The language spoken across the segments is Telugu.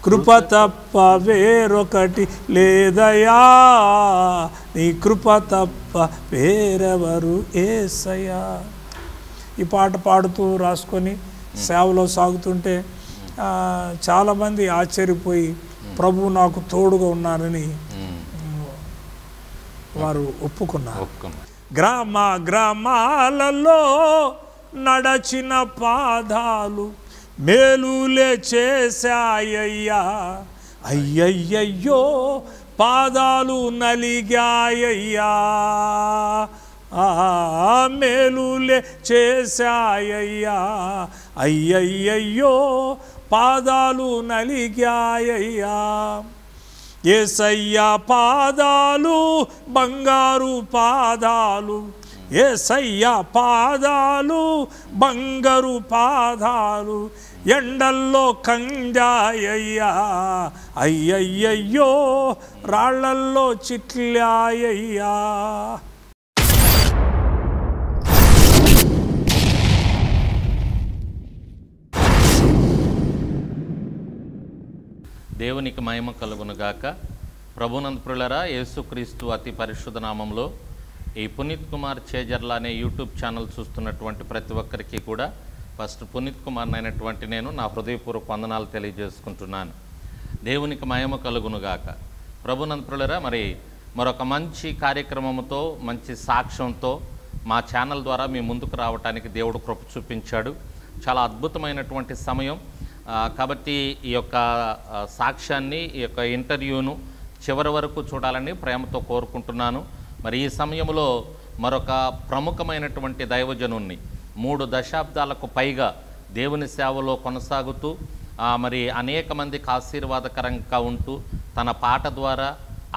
కృప తప్ప వేరొకటి లేదయా, నీ కృప తప్ప వేరెవరు యేసయ్యా. ఈ పాట పాడుతూ రాసుకొని సేవలో సాగుతుంటే చాలామంది ఆశ్చర్యపోయి ప్రభు నాకు తోడుగా ఉన్నానని వారు ఒప్పుకున్నారు. గ్రామ గ్రామాలలో నడచిన పాదాలు మేలులే చేశాయ్యా, అయ్యయ్యయ్యో పాదాలు నలిగాయ్యా, మేలులే చేశాయ్యా, అయ్యయ్యయ్యో పాదాలు నలిగాయ్యా. యేసయ్యా పాదాలు బంగారు పాదాలు, యేసయ్యా పాదాలు బంగారు పాదాలు, ఎండల్లో కంజాయ్యా, అయ్యయ్యయ్యో రాళ్లల్లో చిట్లాయ్యా. దేవునికి మహిమ కలుగునుగాక. ప్రభునందు ప్రియులారా, యేసుక్రీస్తు అతి పరిశుద్ధ నామంలో ఈ పునీత్ కుమార్ చేజర్ల అనే యూట్యూబ్ ఛానల్ చూస్తున్నటువంటి ప్రతి ఒక్కరికి కూడా ఫస్ట్ పునీత్ కుమార్ అయినటువంటి నేను నా హృదయపూర్వక వందనాలు తెలియజేసుకుంటున్నాను. దేవునికి మహిమ కలుగునుగాక. ప్రభునందు ప్రియులారా, మరి మరొక మంచి కార్యక్రమంతో మంచి సాక్ష్యంతో మా ఛానల్ ద్వారా మీ ముందుకు రావడానికి దేవుడు కృప చూపించాడు. చాలా అద్భుతమైనటువంటి సమయం కాబట్టి ఈ యొక్క సాక్ష్యాన్ని, ఈ యొక్క ఇంటర్వ్యూను చివరి వరకు చూడాలని ప్రేమతో కోరుకుంటున్నాను. మరి ఈ సమయంలో మరొక ప్రముఖమైనటువంటి దైవజనుణ్ణి 3 దశాబ్దాలకు పైగా దేవుని సేవలో కొనసాగుతూ మరి అనేక మందికి ఆశీర్వాదకరంగా ఉంటూ తన పాట ద్వారా,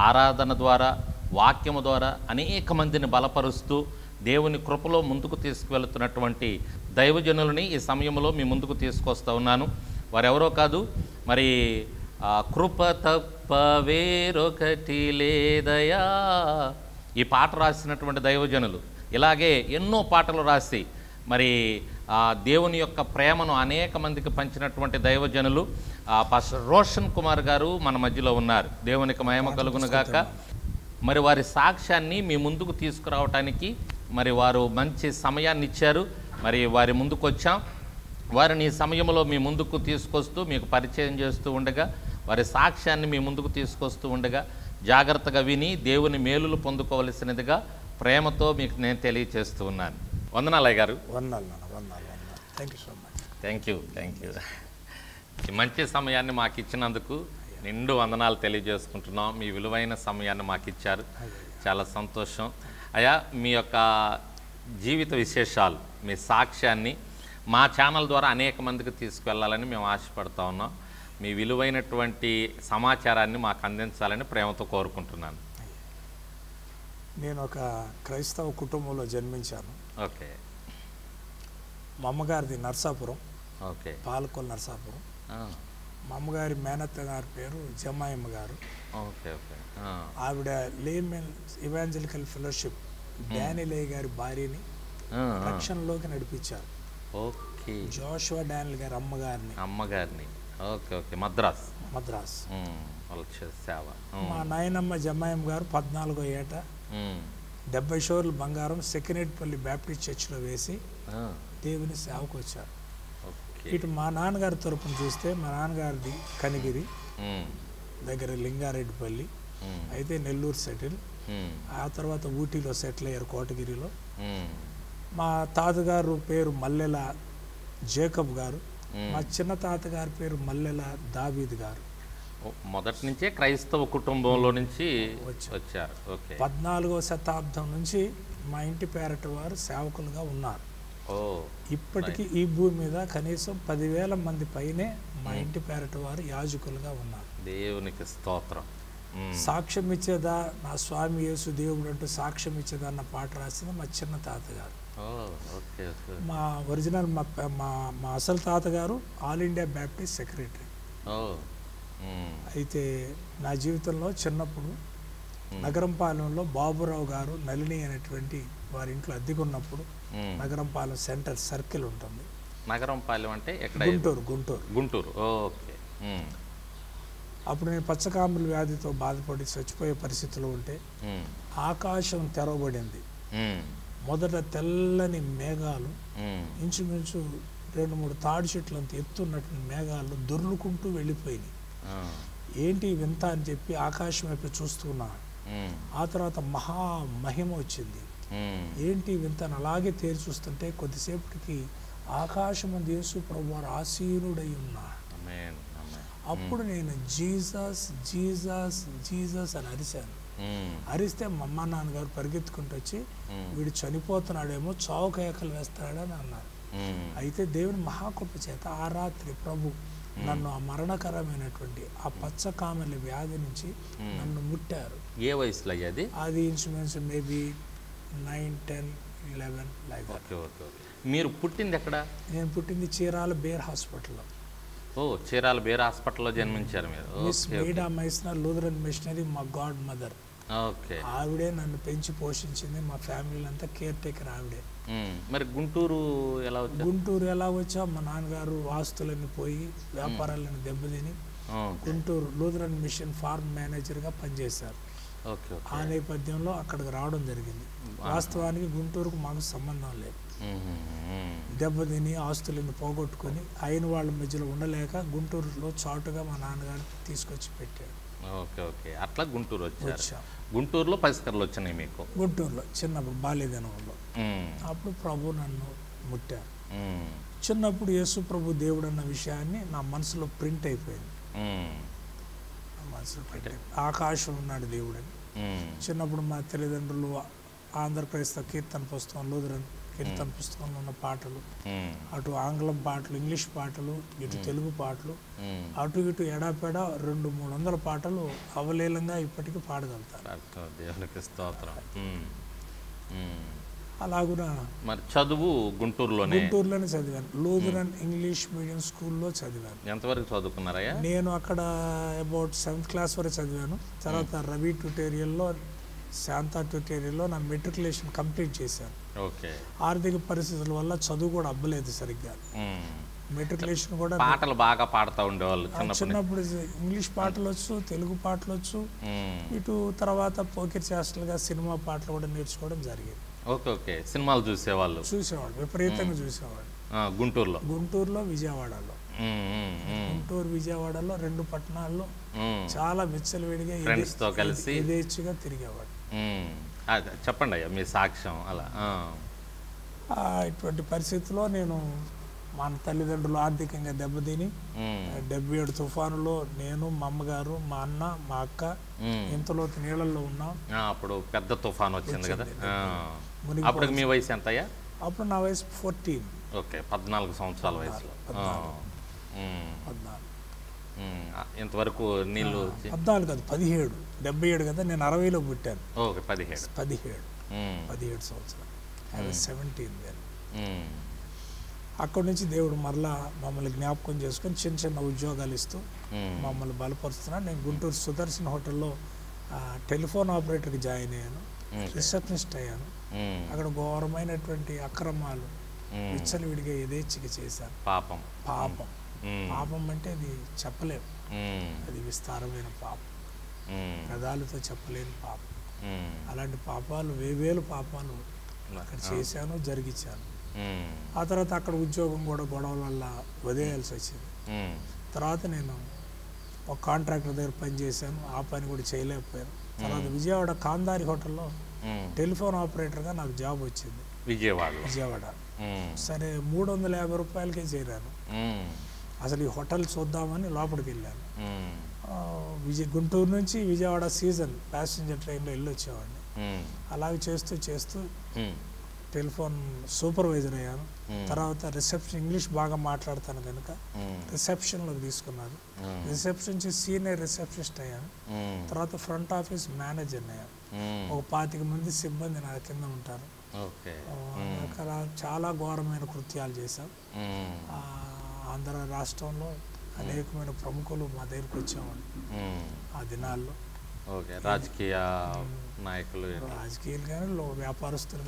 ఆరాధన ద్వారా, వాక్యము ద్వారా అనేక మందిని బలపరుస్తూ దేవుని కృపలో ముందుకు తీసుకువెళుతున్నటువంటి దైవజనులని ఈ సమయంలో మీ ముందుకు తీసుకొస్తూ ఉన్నాను. వారెవరో కాదు, మరి కృప తప్ప వేరొకటి లేదయా ఈ పాట రాసినటువంటి దైవజనులు. ఇలాగే ఎన్నో పాటలు రాసి మరి దేవుని యొక్క ప్రేమను అనేక మందికి పంచినటువంటి దైవజనులు పాస్టర్ రోషన్ కుమార్ గారు మన మధ్యలో ఉన్నారు. దేవునికి మహిమ కలుగునుగాక. మరి వారి సాక్ష్యాన్ని మీ ముందుకు తీసుకురావటానికి మరి వారు మంచి సమయాన్ని ఇచ్చారు. మరి వారి ముందుకు వచ్చాం. వారిని ఈ సమయంలో మీ ముందుకు తీసుకొస్తూ మీకు పరిచయం చేస్తూ ఉండగా, వారి సాక్ష్యాన్ని మీ ముందుకు తీసుకొస్తూ ఉండగా జాగ్రత్తగా విని దేవుని మేలులు పొందుకోవలసినదిగా ప్రేమతో మీకు నేను తెలియచేస్తూ ఉన్నాను. వందనాలయ్య గారు. Thank you. ఈ మంచి సమయాన్ని మాకు ఇచ్చినందుకు నిండు వందనాలు తెలియజేసుకుంటున్నాం. మీ విలువైన సమయాన్ని మాకు ఇచ్చారు, చాలా సంతోషం. అయ్యా, మీ యొక్క జీవిత విశేషాలు, మీ సాక్ష్యాన్ని మా ఛానల్ ద్వారా అనేక మందికి తీసుకువెళ్ళాలని మేము ఆశపడుతూ ఉన్నాం. మీ విలువైనటువంటి సమాచారాన్ని మాకు అందించాలని ప్రేమతో కోరుకుంటున్నాను. నేను ఒక క్రైస్తవ కుటుంబంలో జన్మించాను. ఓకే. మా అమ్మగారిది నర్సాపురం. ఓకే. పాలకొల్ నర్సాపురం. మా అమ్మగారి మేనత్త గారి పేరు జమ్మాయమ్మ గారు. ఓకే. ఓకే. ఆవిడ లేమెన్ ఇవాంజలికల్ ఫెలోషిప్ డానిలే గారి భార్యని రక్షణలోకి నడిపించారు. ఓకే. జోషువా డానియల్ గారి అమ్మగారిని. ఓకే. ఓకే. మద్రాస్ సేవ. మా నాయనమ్మ జమ్మాయమ్మ గారు 14వ ఏట 70 షోర్లు బంగారం సెకినేట్పల్లి బ్యాప్టిస్ట్ చర్చిలో వేసి దేవుని సేవకు వచ్చారు. ఇటు మా నాన్నగారి తరపున చూస్తే మా నాన్నగారిది కనిగిరి దగ్గర లింగారెడ్డిపల్లి, అయితే నెల్లూరు సెటిల్, ఆ తర్వాత ఊటీలో సెటిల్ అయ్యారు కోటగిరిలో. మా తాతగారు పేరు మల్లెల జేకబ్ గారు, మా చిన్న తాతగారి పేరు మల్లెల దావీద్ గారు. మొదటి నుంచే క్రైస్తవ కుటుంబంలో నుంచి వచ్చారు. 14వ శతాబ్దం నుంచి మా ఇంటి పేరట వారు సేవకులుగా ఉన్నారు. ఇప్పటికీ ఈ భూమి మీద కనీసం 10,000 మంది పైనే మా ఇంటి పేరట వారు యాజకులుగా ఉన్నారు. దేవునికి స్తోత్రం. సాక్ష్యం ఇచ్చేదా నా స్వామి యేసు దేవుడు అంటూ సాక్ష్యం ఇచ్చేదా అన్న పాట రాసింది మా చిన్న తాతగారు. మా ఒరిజినల్ మా అసలు తాతగారు ఆల్ ఇండియా బ్యాప్టిస్ట్ సెక్రటరీ. అయితే నా జీవితంలో చిన్నప్పుడు నగరంపాలెంలో బాబురావు గారు నళిని అనేటువంటి వారి ఇంట్లో అద్దెకున్నప్పుడు నగరంపాలెం సెంటర్ సర్కిల్ ఉంటుంది. నగరంపాలెం అంటే గుంటూరు. గుంటూరు. ఓకే. అప్పుడు నేను పచ్చకామెల వ్యాధితో బాధపడి చచ్చిపోయే పరిస్థితిలో ఉంటే ఆకాశం తెరవబడింది. మొదట తెల్లని మేఘాలు ఇంచుమించు 2-3 తాడి చెట్లంత ఎత్తున్నటువంటి మేఘాలు దొర్లుకుంటూ వెళ్ళిపోయినాయి. ఏంటి వింత అని చెప్పి ఆకాశం వైపు చూస్తున్నాను. ఆ తర్వాత మహిమ వచ్చింది. ఏంటి వింత అని అలాగే తేరి చూస్తుంటే కొద్దిసేపటికి ఆకాశమందు యేసు ప్రభువారు ఆసీనుడై ఉన్నాడు. అప్పుడు నేను జీసస్ జీసస్ జీసస్ అని అరిశాను. అరిస్తే మా అమ్మ నాన్నగారు పరిగెత్తుకుంటూ వచ్చి వీడు చనిపోతున్నాడేమో, చావు కేకలు వేస్తాడని అన్నారు. అయితే దేవుని మహాకృప చేత ఆ రాత్రి ప్రభు నన్ను ఆ మరణకరమైనటువంటి ఆ పచ్చకామెల వ్యాధి నుంచి నన్ను ముట్టారు. ఏ వయసులో అయ్యేది? అది ఇన్స్ట్రుమెంట్స్ మేబీ 9, 10, 11 లైక్ దట్. మీరు పుట్టింది ఎక్కడ? నేను పుట్టింది చీరాల బేర్ హాస్పిటల్లో. చీరాల బేర్ హాస్పిటల్లో జన్మించారు మీరు? మిస్ మీడా మైస్నర్ లూథరన్ మిషనరీ మా గాడ్ మదర్. ఆవిడే నన్ను పెంచి పోషించింది. మా ఫ్యామిలీ అంతా కేర్ టేకర్ ఆవిడే. మరి గుంటూరు ఎలా వచ్చా? గుంటూరు ఎలా వచ్చా, మా నాన్నగారు ఆస్తులన్నీ పోయి వ్యాపారాలను దెబ్బతిని గుంటూరు లూథరన్ మిషన్ ఫార్మ్ మేనేజర్గా పనిచేశారు. ఆ నేపథ్యంలో అక్కడికి రావడం జరిగింది. వాస్తవానికి గుంటూరుకు మాకు సంబంధం లేదు. దెబ్బతిని ఆస్తులను పోగొట్టుకొని అయిన వాళ్ళ మధ్యలో ఉండలేక గుంటూరులో చాటుగా మా నాన్నగారు తీసుకొచ్చి పెట్టాడు. అట్లా గుంటూరు వచ్చా. గుంటూరులో పరిష్కారాలు వచ్చినాయి మీకు? గుంటూరులో చిన్నప్పుడు బాల్యదినంలో అప్పుడు ప్రభు నన్ను ముట్టారు. చిన్నప్పుడు యేసు ప్రభు దేవుడు అన్న విషయాన్ని నా మనసులో ప్రింట్ అయిపోయింది. మనసులో ప్రింట్ అయిపోయింది. ఆకాశం ఉన్నాడు దేవుడని. చిన్నప్పుడు మా తల్లిదండ్రులు ఆంధ్రప్రదేశ్లో కీర్తన పుస్తకం, లూథరన్ కీర్తన పుస్తకంలో ఉన్న పాటలు, అటు ఆంగ్లం పాటలు, ఇంగ్లీష్ పాటలు, ఇటు తెలుగు పాటలు, అటు ఇటు ఎడాపెడా 200-300 పాటలు అవలీలంగా ఇప్పటికీ పాడగలుగుతారు. దేవునికి స్తోత్రం. అలాగున మరి చదువు గుంటూరులోనే చదివాను. లూథరన్ ఇంగ్లీష్ మీడియం స్కూల్లో చదివాను. ఎంతవరకు చదువుకున్నారయ్యా? నేను అక్కడ అబౌట్ 7th క్లాస్ వరకు చదివాను. తర్వాత రవి ట్యూటోరియల్లో, శాంతా ట్యూటోరియల్లో నా మెట్రికులేషన్ కంప్లీట్ చేశాను. ఆర్థిక పరిస్థితుల వల్ల చదువు కూడా అవ్వలేదు సరిగ్గా. మెట్రికులేషన్ కూడా పాటలు బాగా పాడుతూ ఉండేవాళ్ళు చిన్నప్పుడు. ఇంగ్లీష్ పాటలు వచ్చు, తెలుగు పాటలు వచ్చు, ఇటు తర్వాత పోకిరి చేష్టలుగా సినిమా పాటలు కూడా నేర్చుకోవడం జరిగింది. సినిమాలు చూసేవాళ్ళు? విపరీతంగా చూసేవాళ్ళు. గుంటూరులో విజయవాడలో. గుంటూరు విజయవాడలో 2 పట్టణాల్లో చాలా విచ్చలవిడిగా కలిసి యథేచ్ఛగా తిరిగేవాడు. చెప్పండి అయ్యా మీ సాక్ష్యం. అలా ఇటువంటి పరిస్థితిలో నేను మా తల్లిదండ్రులు ఆర్థికంగా దెబ్బతిని 77 తుఫానులో నేను, మా అమ్మగారు, మా అన్న, మా అక్క ఇంతలో నీళ్ళల్లో ఉన్నాం. అప్పుడు పెద్ద తుఫాను వచ్చింది కదా. అప్పుడు మీ వయసు ఎంత అయ్యా? అప్పుడు నా వయసు 14. 14 సంవత్సరాల వయసులో. 14. ఇంతవరకు నీళ్ళు 14 కాదు 17. 77 కదా, నేను 60లో పుట్టాను. 17 సంవత్సరాలు. 17 then. అక్కడి నుంచి దేవుడు మరలా మమ్మల్ని జ్ఞాపకం చేసుకొని చిన్న చిన్న ఉద్యోగాలు ఇస్తూ మమ్మల్ని బలపరుస్తున్నాడు. నేను గుంటూరు సుదర్శన్ హోటల్లో టెలిఫోన్ ఆపరేటర్కి జాయిన్ అయ్యాను. రిసెప్షనిస్ట్ అయ్యాను. అక్కడ ఘోరమైనటువంటి అక్రమాలు విచ్చలవిడిగా యథేచ్ఛగా చేశాను. పాపం అంటే అది చెప్పలేము. అది విస్తారమైన పాపం, పెదాలతో చెప్పలేని పాపం. అలాంటి పాపాలు వేవేలు పాపాలు అక్కడ చేశాను, జరిగించాను. ఆ తర్వాత అక్కడ ఉద్యోగం కూడా గొడవల వల్ల వదిలేయాల్సి వచ్చింది. తర్వాత నేను ఒక కాంట్రాక్టర్ దగ్గర పని చేశాను. ఆ పని కూడా చేయలేకపోయాను. తర్వాత విజయవాడ కాందారి హోటల్లో టెలిఫోన్ ఆపరేటర్గా నాకు జాబ్ వచ్చింది. విజయవాడ. సరే 350 రూపాయలకే చేరాను. అసలు ఈ హోటల్ చూద్దామని లోపలికి వెళ్ళాను. గుంటూరు నుంచి విజయవాడ సీజన్ ప్యాసింజర్ ట్రైన్లో వెళ్ళొచ్చేవాడిని. అలాగే చేస్తూ టెలిఫోన్ సూపర్వైజర్ అయ్యాను. తర్వాత రిసెప్షన్, ఇంగ్లీష్ బాగా మాట్లాడతాను కనుక రిసెప్షన్లోకి తీసుకున్నారు. రిసెప్షన్ నుంచి సీనియర్ రిసెప్షనిస్ట్ అయ్యాను. తర్వాత ఫ్రంట్ ఆఫీస్ మేనేజర్ అయ్యాను. ఒక 25 మంది సిబ్బంది నా కింద ఉంటారు. అక్కడ చాలా ఘోరమైన కృత్యాలు చేశాం. ఆంధ్ర రాష్ట్రంలో అనేకమైన ప్రముఖులు మా దగ్గరికి వచ్చేవాళ్ళు ఆ దినాల్లో. రాజకీయ నాయకులు, రాజకీయాలు కానీ వ్యాపారస్తులు.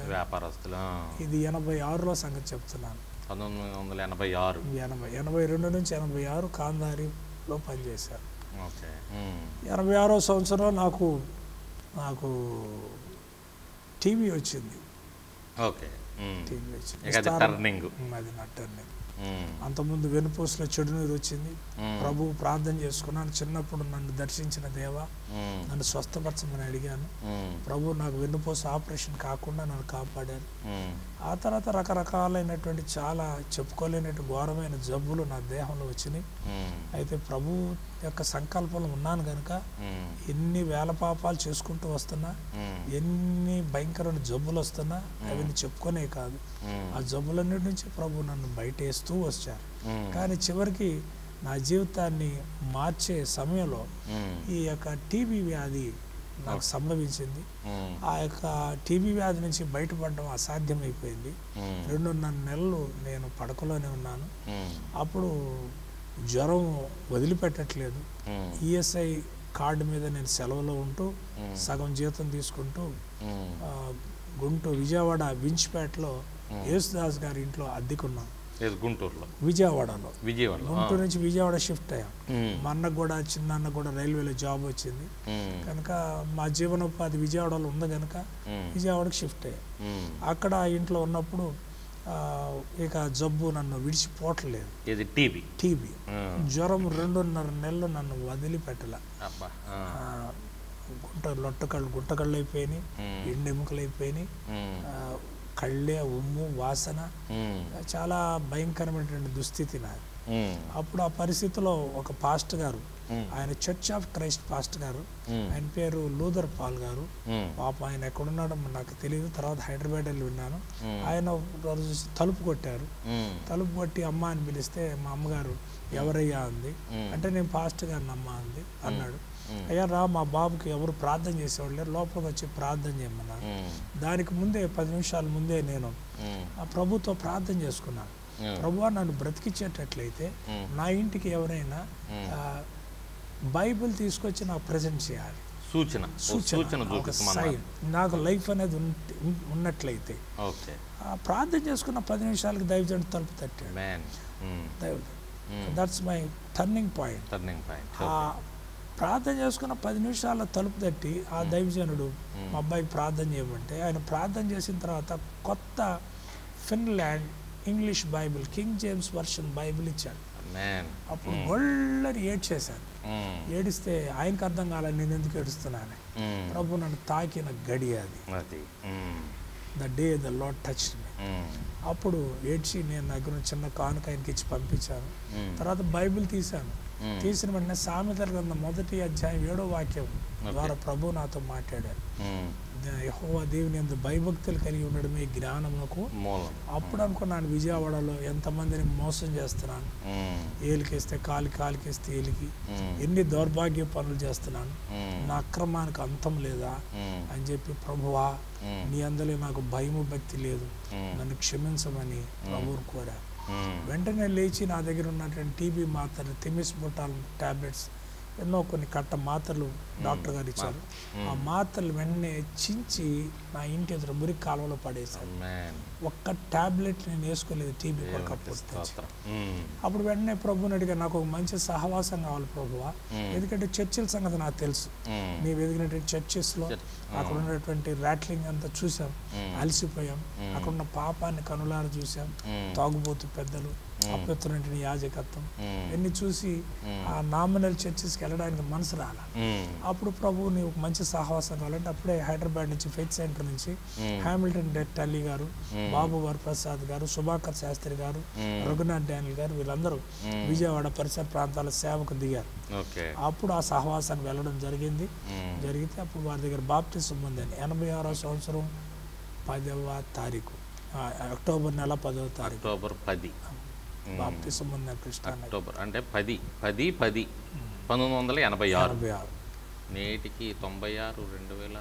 ఇది 86లో సంగతి చెప్తున్నాను. 1986. 82 నుంచి 86 కాందారిలో పనిచేశారు. ఓకే 86వ సంవత్సరం నాకు టీవీ వచ్చింది. ఓకే టీవీ వచ్చింది, ఇక అది టర్నింగ్. అది నా టర్నింగ్. అంతకుముందు వెనుపూసలో చెడు నీరు వచ్చింది. ప్రభువు ప్రార్థన చేసుకున్నాను. చిన్నప్పుడు నన్ను దర్శించిన దేవా నన్ను స్వస్థపరచమని అడిగాను. ప్రభు నాకు వెన్నుపూస ఆపరేషన్ కాకుండా నన్ను కాపాడారు. ఆ తర్వాత రకరకాలైనటువంటి చాలా చెప్పుకోలేనటువంటి ఘోరమైన జబ్బులు నా దేహంలో వచ్చినాయి. అయితే ప్రభు యొక్క సంకల్పంలో ఉన్నాను కనుక ఎన్ని వేల పాపాలు చేసుకుంటూ వస్తున్నా, ఎన్ని భయంకరమైన జబ్బులు వస్తున్నా అవన్నీ చెప్పుకునే కాదు. ఆ జబ్బులన్నిటి నుంచి ప్రభు నన్ను బయట వేస్తూ వచ్చారు. కానీ చివరికి నా జీవితాన్ని మార్చే సమయంలో ఈ యొక్క టీబీ వ్యాధి నాకు సంభవించింది. ఆ యొక్క టీబీ వ్యాధి నుంచి బయటపడడం అసాధ్యమైపోయింది. 2.5 నెలలు నేను పడకలోనే ఉన్నాను. అప్పుడు జ్వరం వదిలిపెట్టట్లేదు. ఈఎస్ఐ కార్డు మీద నేను సెలవులో ఉంటూ సగం జీతం తీసుకుంటూ విజయవాడ వించిపేటలో యేసుదాస్ గారి ఇంట్లో అద్దెకున్నాం. గుంటూరులో, విజయవాడలో. గుంటూరు నుంచి విజయవాడ షిఫ్ట్ అయ్యాం. మా అన్నకు కూడా, చిన్న అన్నకు కూడా రైల్వేలో జాబ్ వచ్చింది కనుక మా జీవనోపాధి విజయవాడలో ఉంది కనుక విజయవాడకి షిఫ్ట్ అయ్యాం. అక్కడ ఇంట్లో ఉన్నప్పుడు ఇక జబ్బు నన్ను విడిచిపోవట్లేదు. టీబీ జ్వరం 2.5 నెలలు నన్ను వదిలిపెట్టలే. గుంటకళ్ళు అయిపోయినాయి, ఎండెముకలు అయిపోయినాయి, కళ్ళే ఉమ్ము వాసన, చాలా భయంకరమైనటువంటి దుస్థితి నాది. అప్పుడు ఆ పరిస్థితిలో ఒక పాస్టర్ గారు, ఆయన చర్చ్ ఆఫ్ క్రైస్ట్ పాస్టర్ గారు, ఆయన పేరు లూథర్ పాల్ గారు. పాప ఆయన ఎక్కడున్నాడో నాకు తెలియదు. తర్వాత హైదరాబాద్ వెళ్ళి విన్నాను. ఆయన తలుపు కొట్టారు. తలుపు కొట్టి అమ్మ అని పిలిస్తే మా అమ్మగారు ఎవరయ్యా అంది. అంటే నేను పాస్టర్ గారిని అమ్మ అంది. అన్నాడు, అయ్యా రా, మా బాబుకి ఎవరు ప్రార్థన చేసేవాళ్ళు లేరు, లోపలికి వచ్చి ప్రార్థన చేయమన్నారు. దానికి ముందే 10 నిమిషాల ముందే నేను ఆ ప్రభుతో ప్రార్థన చేసుకున్నాను. ప్రభువా, నన్ను బ్రతికించేటట్లయితే నా ఇంటికి ఎవరైనా బైబిల్ తీసుకొచ్చి నాకు ప్రజెంట్ చేయాలి. సూచన నాకు లైఫ్ అనేది ఉన్నట్లయితే. ప్రార్థన చేసుకున్న 10 నిమిషాలకి దైవజనుడు తలుపు తట్టాడు. That's my turning point. ప్రార్థన చేసుకున్న 10 నిమిషాల తలుపు తట్టి ఆ దైవజనుడు మా అబ్బాయికి ప్రార్థన చేయమంటే ఆయన ప్రార్థన చేసిన తర్వాత కొత్త Finland English Bible, king James version Bible ఇచ్చాడు. అప్పుడు గొళ్ళని ఏడ్చేశాను. ఏడిస్తే ఆయనకు అర్థం కాలేదు నేను ఎందుకు ఏడుస్తున్నాను. ప్రభు నన్ను తాకిన గడి అది. The day the lord touched మీ. అప్పుడు ఏడ్చి నేను దగ్గర చిన్న కానుక ఆయనకి ఇచ్చి పంపించాను. తర్వాత బైబిల్ తీశాను. తీసిన వెంటనే సామెతల గ్రంథం 1వ అధ్యాయం 7వ వాక్యం ద్వారా ప్రభు నాతో మాట్లాడారు. యెహోవా దేవుని యందు భయభక్తులు కలిగి ఉండడమే జ్ఞానమునకు మూలం. అప్పుడు అనుకున్నాను, విజయవాడలో ఎంతమందిని మోసం చేస్తున్నాను, ఏలికేస్తే కాలికేస్తే ఏలికి, ఎన్ని దౌర్భాగ్య పనులు చేస్తున్నాను, నా అక్రమానికి అంతం లేదా అని చెప్పి, ప్రభువా నీ అందలే నాకు భయము భక్తి లేదు, నన్ను క్షమించమని ప్రభువుని కోరా. వెంటనే లేచి నా దగ్గర ఉన్నటువంటి టీబీ మాత్రలు, థిమిస్బుటాల్ టాబ్లెట్స్, ఎన్నో కొన్ని కట్ట మాత్రలు డాక్టర్ గారు ఇచ్చారు. ఆ మాత్రలు వెంటనే చించి నా ఇంటి ఎదురు మురికి కాలువలో పడేశారు. ఒక్క టాబ్లెట్ నేను వేసుకోలేదు టీబీ కొరకు. అప్పుడు వెంటనే ప్రభుని అడిగా, నాకు ఒక మంచి సహవాసం కావాలి ప్రభువా, ఎందుకంటే చర్చిల సంగతి నాకు తెలుసు. నీవు ఎదిగినటువంటి చర్చెస్లో అక్కడ ఉన్నటువంటి ర్యాట్లింగ్ అంతా చూసాం, అలసిపోయాం. అక్కడ ఉన్న పాపాన్ని కనులారా చూసాం, తాగుబోతు పెద్దలు, అపవిత్రమైన యాజకత్వం, ఇవన్నీ చూసి ఆ నామినల్ చర్చెస్కి వెళ్ళడానికి మనసు రాల. అప్పుడు ప్రభు నీవు మంచి సహవాసం కావాలంటే అప్పుడే హైదరాబాద్ నుంచి ఫెయిత్ సెంటర్ నుంచి హామిల్టన్ టెల్లీ గారు, బాబు వరప్రసాద్ గారు, సుభాకర్ శాస్త్రి గారు, రఘునాథ్ డానియల్ గారు, వీళ్ళందరూ విజయవాడ పరిసర ప్రాంతాల సేవకు దిగారు. అప్పుడు ఆ సహవాసానికి వెళ్ళడం జరిగితే అప్పుడు వారి దగ్గర బాప్టిజం పొందాను. 86వ సంవత్సరం 10వ తారీఖు, అక్టోబర్ నెల 10వ తారీఖు, అక్టోబర్ 10 బాప్టిజం పొందాను కృష్ణ. అక్టోబర్ అంటే 10/10/1986. నేటికి 96, 2000,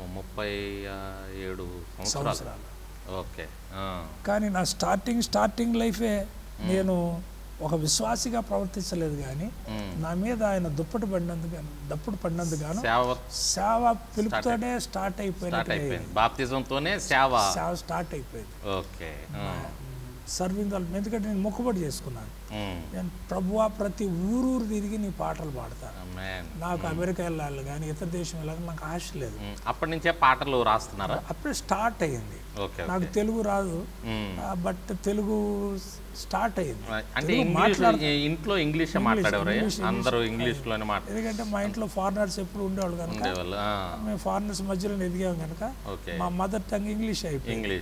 37 సంవత్సరాలు. ఓకే. కానీ నా స్టార్టింగ్ లైఫే నేను ఒక విశ్వాసిగా ప్రవర్తించలేదు, కానీ నా మీద ఆయన దప్పుడు పడినందుకు గాను సేవ పిలుపుతోనే స్టార్ట్ అయిపోయింది. బాప్తిజంతోనే సేవ స్టార్ట్ అయిపోయింది. ఓకే. సర్వింగ్, ఎందుకంటే నేను మొక్కుబడి చేసుకున్నాను. నేను ప్రభువా ప్రతి ఊరూరు తిరిగి నీ పాటలు పాడతాను. నాకు అమెరికా వెళ్ళాలి కానీ ఇతర దేశం వెళ్ళాలి నాకు ఆశ లేదు. అప్పటి నుంచే పాటలు రాస్తున్నారా? అప్పుడే స్టార్ట్ అయ్యింది. నాకు తెలుగు రాదు, బట్ తెలుగు స్టార్ట్ అయ్యింది. అంటే ఇంట్లో ఇంగ్లీష్ మాట్లాడేవారు, అందరూ ఇంగ్లీష్ లోనే మాట్లాడారు. ఎందుకంటే మా ఇంట్లో ఫారినర్స్ ఎప్పుడు ఉండేవాళ్ళు కనుక, మేము ఫారినర్స్ మధ్యలో ఎదిగాం కనుక మా మదర్ టంగ్ ఇంగ్లీష్ అయిపోయింది.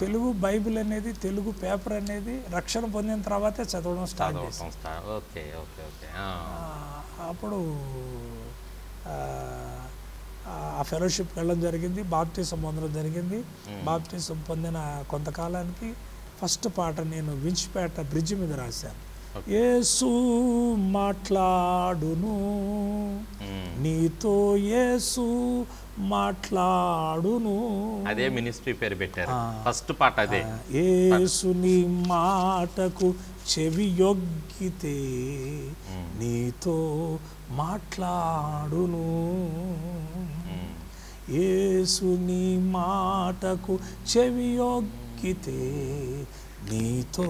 తెలుగు బైబిల్ అనేది, తెలుగు పేపర్ అనేది రక్షణ పొందిన తర్వాతే చదవడం స్టార్ట్ చేస్తాం. అప్పుడు ఆ ఫెలోషిప్కి వెళ్ళడం జరిగింది, బాప్టిజం పొందడం జరిగింది. బాప్టిజం పొందిన కొంతకాలానికి ఫస్ట్ పాట నేను వించిపేట బ్రిడ్జ్ మీద రాశాను. యేసు మాట్లాడును నీతో, యేసు మాట్లాడును, అదే మినిస్ట్రీ పేరు పెట్టారు. ఫస్ట్ పాట అదే. యేసుని మాటకు చెవి యొగ్గితే నీతో మాట్లాడును, యేసుని మాటకు చెవి యొగ్గితే నీతో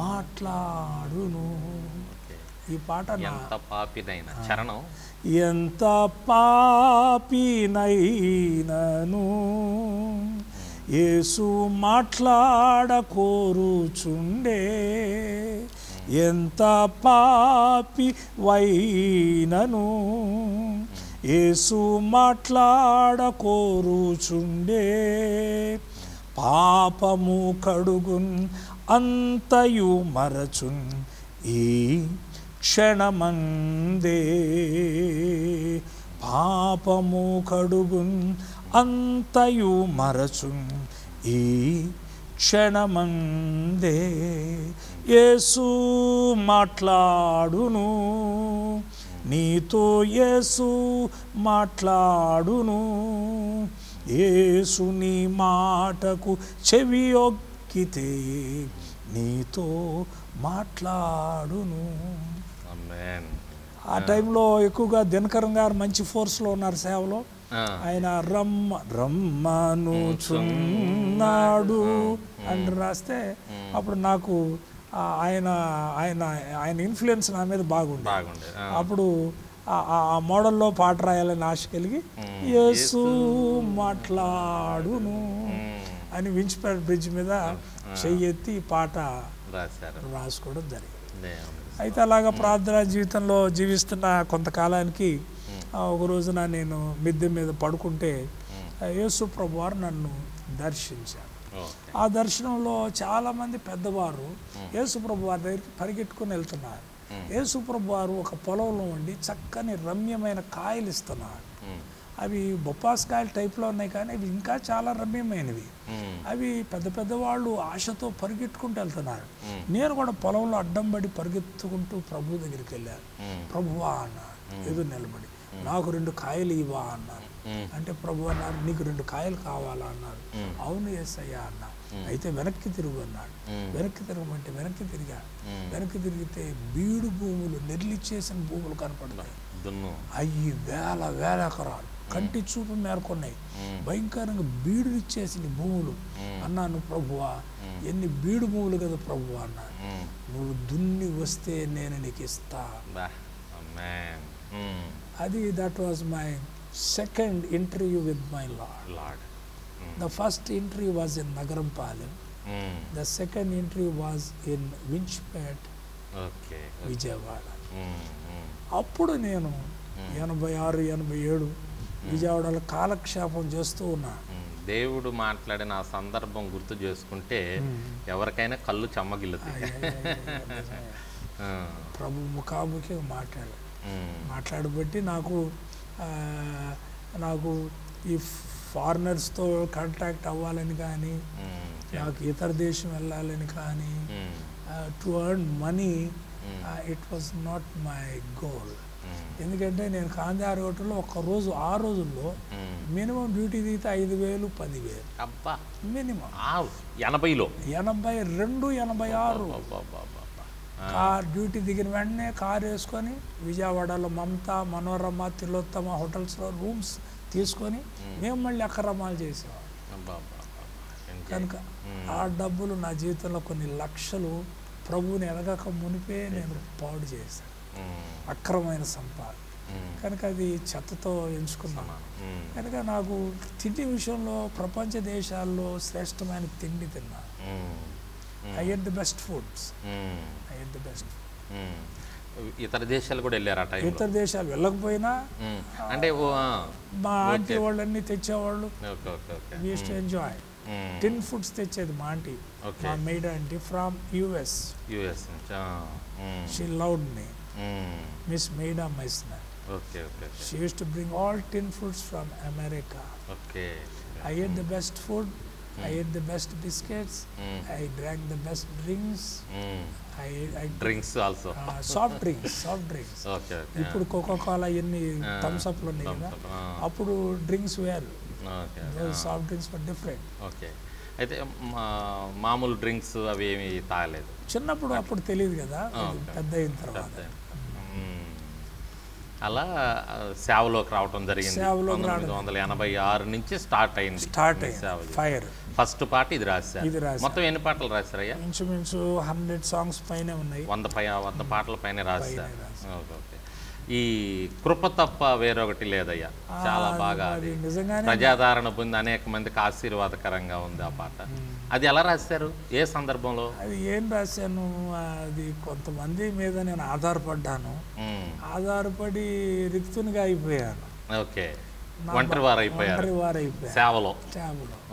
మాట్లాడును. ఈ పాట ఎంత పాపినైనా చరణం, ఎంత పాపినైనను యేసు మాట్లాడ కోరుచుండే, ఎంత పాపి వైనను యేసు మాట్లాడ కోరుచుండే, పాపము కడుగున్ అంతయు మరచున్ ఈ క్షణమందే, పాపము కడుగున్ అంతయు మరచున్ ఈ క్షణమందే, యేసు మాట్లాడును నీతో, యేసు మాట్లాడును, యేసుని మాటకు చెవి యొగ్గితే నీతో మాట్లాడును. ఆ టైంలో ఎక్కువగా దినకరం గారు మంచి ఫోర్స్లో ఉన్నారు సేవలో. ఆయన రమ్మనుచున్నాడు అని రాస్తే అప్పుడు నాకు ఆయన ఆయన ఆయన ఇన్ఫ్లుయెన్స్ నా మీద బాగుంది. అప్పుడు ఆ మోడల్లో పాట రాయాలని ఆశ కలిగి యేసు మాట్లాడును అని వించిపేట బ్రిడ్జ్ మీద చెయ్యెత్తి పాట రాసుకోవడం జరిగింది. అయితే అలాగా ప్రార్థనా జీవితంలో జీవిస్తున్న కొంతకాలానికి ఒక రోజున నేను మిద్దె మీద పడుకుంటే యేసు ప్రభువారు నన్ను దర్శించారు. ఆ దర్శనంలో చాలామంది పెద్దవారు యేసు ప్రభువారి దగ్గరికి పరిగెట్టుకుని వెళ్తున్నారు. యేసు ప్రభువారు ఒక పొలంలో ఉండి చక్కని రమ్యమైన కాయలు ఇస్తున్నారు. అవి బొప్పాస్కాయల టైప్లో ఉన్నాయి కానీ అవి ఇంకా చాలా రమ్యమైనవి. అవి పెద్ద పెద్దవాళ్ళు ఆశతో పరిగెట్టుకుంటూ వెళ్తున్నారు. నేను కూడా పొలంలో అడ్డం పడి పరిగెత్తుకుంటూ ప్రభు దగ్గరికి వెళ్ళాను. ప్రభువా అన్నారు ఎదురు నిలబడి, నాకు 2 కాయలు ఇవ్వా అన్నారు. అంటే ప్రభు అన్నారు, నీకు 2 కాయలు కావాలా అన్నారు. అవును యేసయ్యా అన్నా. అయితే వెనక్కి తిరుగు అన్నాడు. వెనక్కి తిరగమంటే వెనక్కి తిరిగా. వెనక్కి తిరిగితే బీడు భూములు, నెర్లిచ్చేసిన భూములు కనపడతాయి. అవి వేల ఎకరాలు కంటి చూపు మేరకున్నాయి. భయంకరంగా బీడు ఇచ్చేసిన భూములు. అన్నాను, ప్రభువా ఎన్ని బీడు భూములు కదా ప్రభువా అన్నాను. నువ్వు దున్ని వస్తే నేను నీకు ఇస్తా. అది that was my second interview with my lord. The first interview was in Nagaram-Palem. The second interview was in Winchpet, Vijayawada. అప్పుడు నేను 86, 87 విజయవాడలో కాలక్షేపం చేస్తూ ఉన్నా. దేవుడు మాట్లాడిన ఆ సందర్భం గుర్తు చేసుకుంటే ఎవరికైనా కళ్ళు చెమ్మగిల్లుతాయి. ప్రభు ముఖాముఖిగా మాట్లాడబట్టి నాకు ఈ ఫారినర్స్తో కాంటాక్ట్ అవ్వాలని కానీ, నాకు ఇతర దేశం వెళ్ళాలని కానీ, to earn money it was not my goal. ఎందుకంటే నేను కాందార్ హోటల్లో ఆ రోజుల్లో మినిమం డ్యూటీ దిగితే 5,000, 10,000 మినిమం. 82, 86 కార్ డ్యూటీ దిగిన వెంటనే కారు వేసుకొని విజయవాడలో మమతా, మనోరమ, తిలోత్తమ హోటల్స్లో రూమ్స్ తీసుకొని మేము మళ్ళీ అక్రమాలు చేసేవాళ్ళం. కనుక ఆ డబ్బులు నా జీవితంలో కొన్ని లక్షలు ప్రభువుని ఎదగక మునిపే నేను పాడు చేశాను, అక్రమమైన సంపాదన కనుక అది చెత్తతో ఎంచుకున్నాను. కనుక నాకు తిండి విషయంలో ప్రపంచ దేశాల్లో శ్రేష్టమైన తిండి తిన్నాను. I at the best foods, I at the best. ఇతర దేశాలు కూడా వెళ్ళారు ఆ టైం? ఇతర దేశాలు వెళ్ళకపోయినా అంటే మా ఆంటీ వాళ్ళన్నీ తెచ్చేవాళ్ళు. We used to enjoy. Tin foods తెచ్చేది మా ఆంటీ, మా maid aunty from US. She loved me, Miss Maida Meissner. She used to bring all tin foods from America. I ate the best food, I ate the best biscuits, I drank the best drinks. I drinks also. Soft drinks. ఇప్పుడు కోకా-కోలా ఇన్ని థమ్స్ అప్లు ఉన్నాయి కదా, అప్పుడు డ్రింక్స్ వేరు. సాఫ్ట్ డ్రింక్స్ వర్ డిఫరెంట్. అయితే మామూలు డ్రింక్స్ అవి ఏమి తాగలేదు చిన్నప్పుడు, అప్పుడు తెలియదు కదా, పెద్ద అయిన తర్వాత. అలా సేవలోకి రావటం జరిగింది. 1986 నుంచి స్టార్ట్ అయింది ఫైర్. ఫస్ట్ పాట ఇది రాశారు. మొత్తం ఎన్ని పాటలు రాశారయ్యా? ఇంచుమించు 100 సాంగ్స్ పైన ఉన్నాయి. 100 పాటల పైన రాశారు. ఈ కృప తప్ప వేరొకటి లేదయ్యా, చాలా బాగా ప్రజాదరణ పొంది అనేక మందికి ఆశీర్వాదకరంగా ఉంది ఆ పాట. అది ఎలా రాశారు, ఏ సందర్భంలో? అది ఏం రాశాను, అది కొంతమంది మీద నేను ఆధారపడ్డాను, ఆధారపడి రిక్తునిగా అయిపోయాను. ఓకే, ఒంటరి వారు అయిపోయారు సేవలో.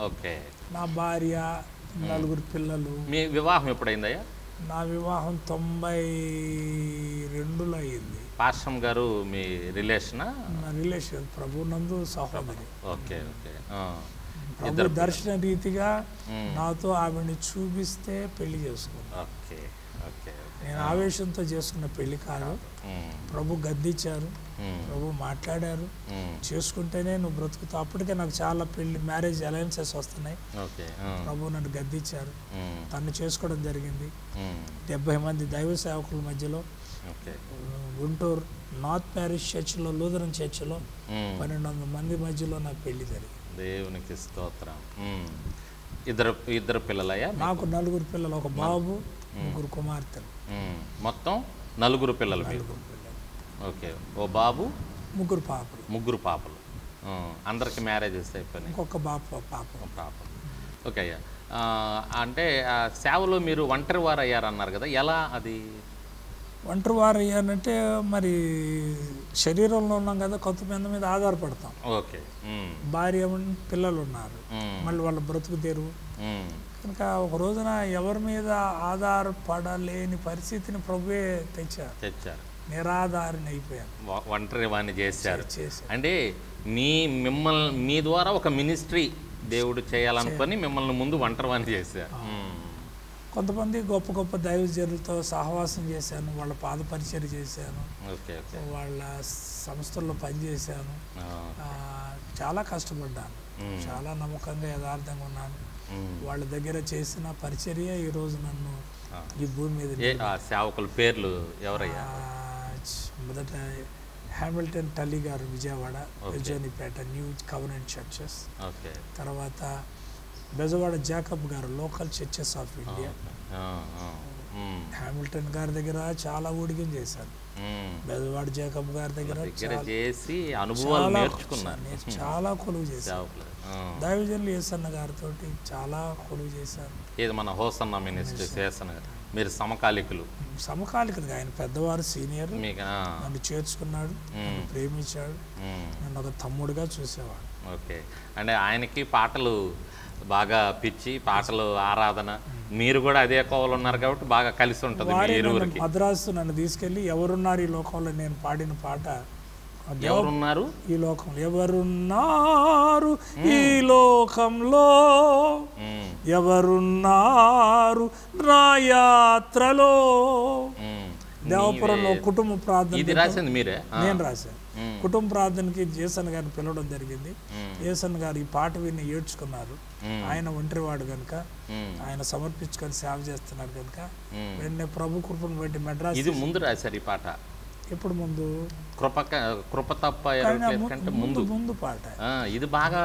ఓకే. నా భార్య, 4 పిల్లలు. మీ వివాహం ఎప్పుడైందయ్యా? నా వివాహం 92లో అయింది. పాశ్రం గారు మీ రిలేషనా? నా రిలేషన్, ప్రభు నందు సహోదరి. Okay okay. ప్రభు దర్శన రీతిగా నాతో ఆవిడని చూపిస్తే పెళ్లి చేసుకున్నాను. Okay okay. నేను ఆవేశంతో చేసుకున్న పెళ్లి కాదు, ప్రభు గద్దించారు, ప్రభు మాట్లాడారు, చేసుకుంటేనే నువ్వు బ్రతుకుతావు. అప్పటికే నాకు చాలా మ్యారేజ్ అలయన్సెస్ వస్తున్నాయి. ప్రభు నన్ను గద్దించారు, తను చేసుకోవడం జరిగింది. 70 మంది దైవ సేవకుల మధ్యలో గుంటూరు నార్త్ ప్యారిష్ చర్చిలో, లూథరన్ చర్చిలో 1200 మంది మధ్యలో నాకు పెళ్లి జరిగింది. దేవునికి స్తోత్రం. ఇద్దరు పిల్లలయ్యా? నాకు 4 పిల్లలు, ఒక బాబు, 3 కుమార్తెలు. మొత్తం 4 పిల్లలు. ఓకే, ఓ బాబు, 3 పాపలు. 3 పాపలు. అందరికి మ్యారేజెస్ అయిపోయినాయి. ఇంకొక పాప. ఓకే అయ్యా. అంటే సేవలో మీరు ఒంటరి వారు అయ్యారన్నారు కదా, ఎలా అది? ఒంటరి వారు అయ్యానంటే మరి శరీరంలో ఉన్నాం కదా, కొంతమంది మీద ఆధారపడతాం. ఓకే. భార్య, పిల్లలు ఉన్నారు, మళ్ళీ వాళ్ళ బ్రతుకు తెరువు. కనుక ఒక రోజున ఎవరి మీద ఆధారపడలేని పరిస్థితిని ప్రభువే తెచ్చారు. నిరాధారణ అయిపోయాను, ఒంటరి వాడిని చేశారు. అంటే మిమ్మల్ని మీ ద్వారా ఒక మినిస్ట్రీ దేవుడు చేయాలనుకొని మిమ్మల్ని ముందు ఒంటరి వాడిని చేశారు. కొంతమంది గొప్ప గొప్ప దైవజనులతో సహవాసం చేశాను, వాళ్ళ పాద పరిచయం చేశాను, వాళ్ళ సంస్థల్లో పనిచేశాను. చాలా కష్టపడ్డాను, చాలా నమ్మకంగా యథార్థంగా ఉన్నాను. వాళ్ళ దగ్గర చేసిన పరిచర్య ఈరోజు నన్ను ఈ భూమి మీద. సేవకుల పేర్లు ఎవరయ్యా? మొదట హ్యామిల్టన్ టల్లీ గారు, విజయవాడ, బెజోనిపేట న్యూ కవెనెంట్ చర్చెస్. తర్వాత బెజవాడ జాకబ్ గారు, local churches of India. Hamilton గారి దగ్గర చాలా ఊడిగం చేశాను. బెజవాడ జాకబ్ గారి దగ్గర చాలా కొలువు చేశాను. దైవజనులు యేసన్న గారితో చాలా కొలువు చేశాను. ఇది మన హోసన్న మినిస్ట్రీ యేసన్న గారు. మీరు సమకాలికులు? సమకాలికులు, ఆయన పెద్దవారు, సీనియర్. నన్ను చేర్చుకున్నాడు, నన్ను ప్రేమించాడు, నన్ను ఒక తమ్ముడుగా చూసేవాడు. ఓకే. అంటే ఆయనకి పాటలు బాగా పిచ్చి, పాటలు ఆరాధన. మీరు కూడా అదే కోవలు ఉన్నారు కాబట్టి బాగా కలిసి ఉంటుంది. మద్రాసు నన్ను తీసుకెళ్ళి ఎవరున్నారు ఈ లోకంలో నేను పాడిన పాట. ఎవరున్నారు ఈ లోకంలో, ఎవరున్నారు ఈ లోకంలో, ఎవరున్నారు నా యాత్రలో. దేవపురంలో కుటుంబ ప్రార్థన ఇది రాసింది మీరే? నేను రాశాను. కుటుంబ ప్రార్థనకి జేసన్ గారిని పిలవడం జరిగింది. జేసన్ గారు ఈ పాట విని ఏడ్చుకున్నారు. ఆయన ఒంటరివాడు కనుక, ఆయన సమర్పించుకొని సేవ చేస్తున్నారు కనుక వెంటనే ప్రభు కృపను బట్టి మెడ్రాస్. ఇది ముందు రాశారు ఈ పాట? ఎప్పుడు ముందు? కృప తప్ప ముందు పాట. ఇది బాగా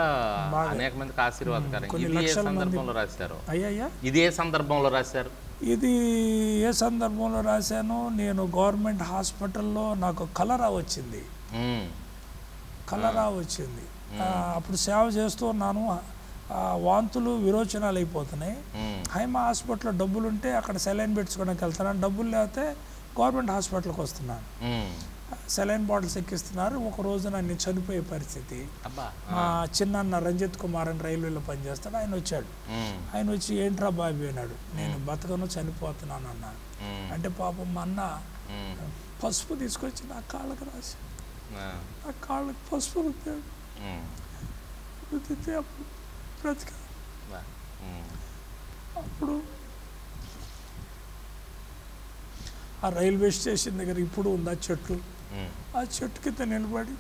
అనేక మందికి ఆశీర్వాదకరం. ఇది ఏ సందర్భంలో రాశారు? అయ్యా, ఇది ఏ సందర్భంలో రాశారు? ఇది ఏ సందర్భంలో రాశాను, నేను గవర్నమెంట్ హాస్పిటల్లో నాకు కలరా వచ్చింది. అప్పుడు సేవ చేస్తూ ఉన్నాను. వాంతులు విరోచనాలు అయిపోతున్నాయి. హైమా హాస్పిటల్లో డబ్బులు ఉంటే అక్కడ సెలైన్ పెట్టుకోవడానికి వెళ్తున్నాను, డబ్బులు లేకపోతే గవర్నమెంట్ హాస్పిటల్కి వస్తున్నాను. సెలైన్ బాటిల్స్ ఎక్కిస్తున్నారు. ఒక రోజు నేను చనిపోయే పరిస్థితి. మా చిన్న రంజిత్ కుమార్ అని రైల్వేలో పనిచేస్తాడు, ఆయన వచ్చాడు. ఆయన వచ్చి ఏంట్రా బాబీ అన్నాడు. నేను బతకను చనిపోతున్నాను అన్నాను. అంటే పాపం మా అన్న పసుపు తీసుకొచ్చి నా కాళ్ళకి రాసి ఆ కాళ్ళకి పసుపు రుద్దాడు. రుద్దితే అప్పుడు బ్రతికా. అప్పుడు ఆ రైల్వే స్టేషన్ దగ్గర ఇప్పుడు ఉంది ఆ చెట్టు. ఆ చెట్టు కింద నిలబడి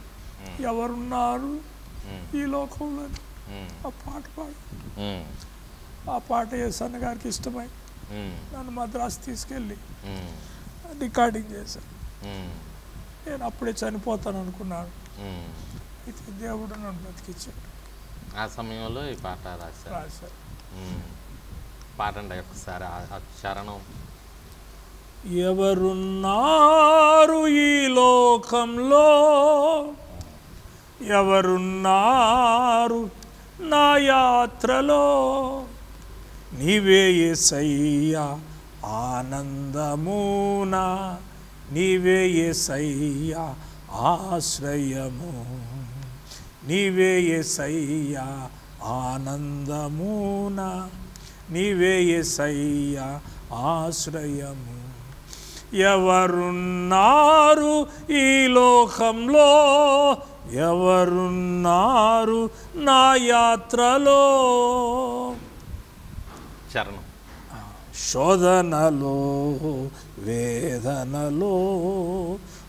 ఎవరున్నారు ఈ లోకంలో ఆ పాట పాడు. ఆ పాట యేసన్న గారికి ఇష్టమై నన్ను మద్రాసు తీసుకెళ్ళి రికార్డింగ్ చేశాను. నేను అప్పుడే చనిపోతాను అనుకున్నాను. అయితే దేవుడు నన్ను బ్రతికిచ్చాడు. ఆ సమయంలో ఈ పాట రాశారు. పాడండి ఒకసారి ఆ చరణం. ఎవరున్నారు ఈ లోకంలో, ఎవరున్నారు నా యాత్రలో, నీవే యేసయ్యా ఆనందమునా, నీవే యేసయ్యా ఆశ్రయము, నీవే యేసయ్యా ఆనందమునా, నీవే యేసయ్యా ఆశ్రయము. ఎవరున్నారు ఈ లోకంలో, ఎవరున్నారు నా యాత్రలో. చరణం. శోధనలో వేదనలో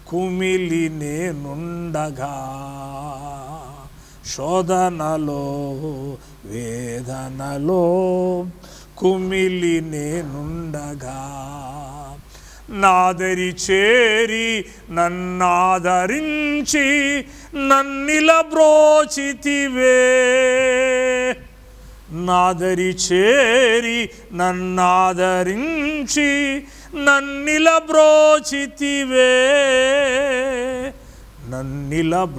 కుమిలి నేనుండగా, శోధనలో వేదనలో కుమిలి నేనుండగా, నాదరి చేరి నన్నాదరించి నన్నిలబ్రోచితివే, నాదరి చేరి నన్నాదరించి నన్నిలబ్రోచితివే, నన్నిలబ్రోచితివే.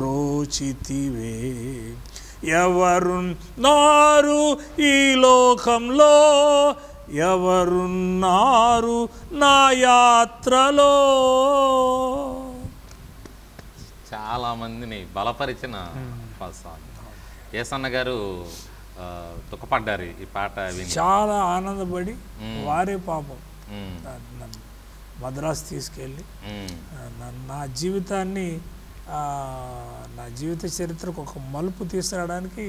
ఎవరున్నారు ఈ లోకంలో, ఎవరున్నారు నా యాత్రలో. చాలా మందిని బలపరిచిన యేసన్న గారు దుఃఖపడ్డారు ఈ పాట విని. చాలా ఆనందపడి వారే పాపం మద్రాసు తీసుకెళ్ళి నా జీవితాన్ని, నా జీవిత చరిత్రకు ఒక మలుపు తీసుకురావడానికి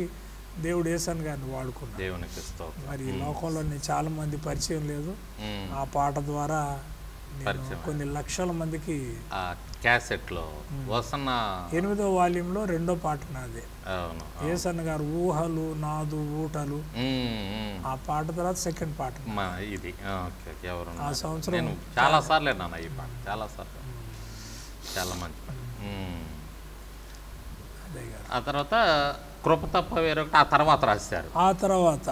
దేవుడు యేసన్న గారిని వాడుకున్నాడు. దేవునికి మరి ఈ లోకంలో చాలా మంది పరిచయం లేదు. ఆ పాట ద్వారా కొన్ని లక్షల మందికి క్యాసెట్లో వస్తున్న 8వ వాల్యూంలో 2వ పాట నాదే. యేసన్న గారు ఊహలు నాదు ఊటలు, ఆ పాట తర్వాత సెకండ్ పాట ఇది. ఆ సంవత్సరం చాలా సార్లు నాన్న ఈ పాట, చాలా సార్లు, చాలా మంచి పాట. ఆ తర్వాత కృప తప్ప వేరొకటి ఆ తర్వాత రాశారు. ఆ తర్వాత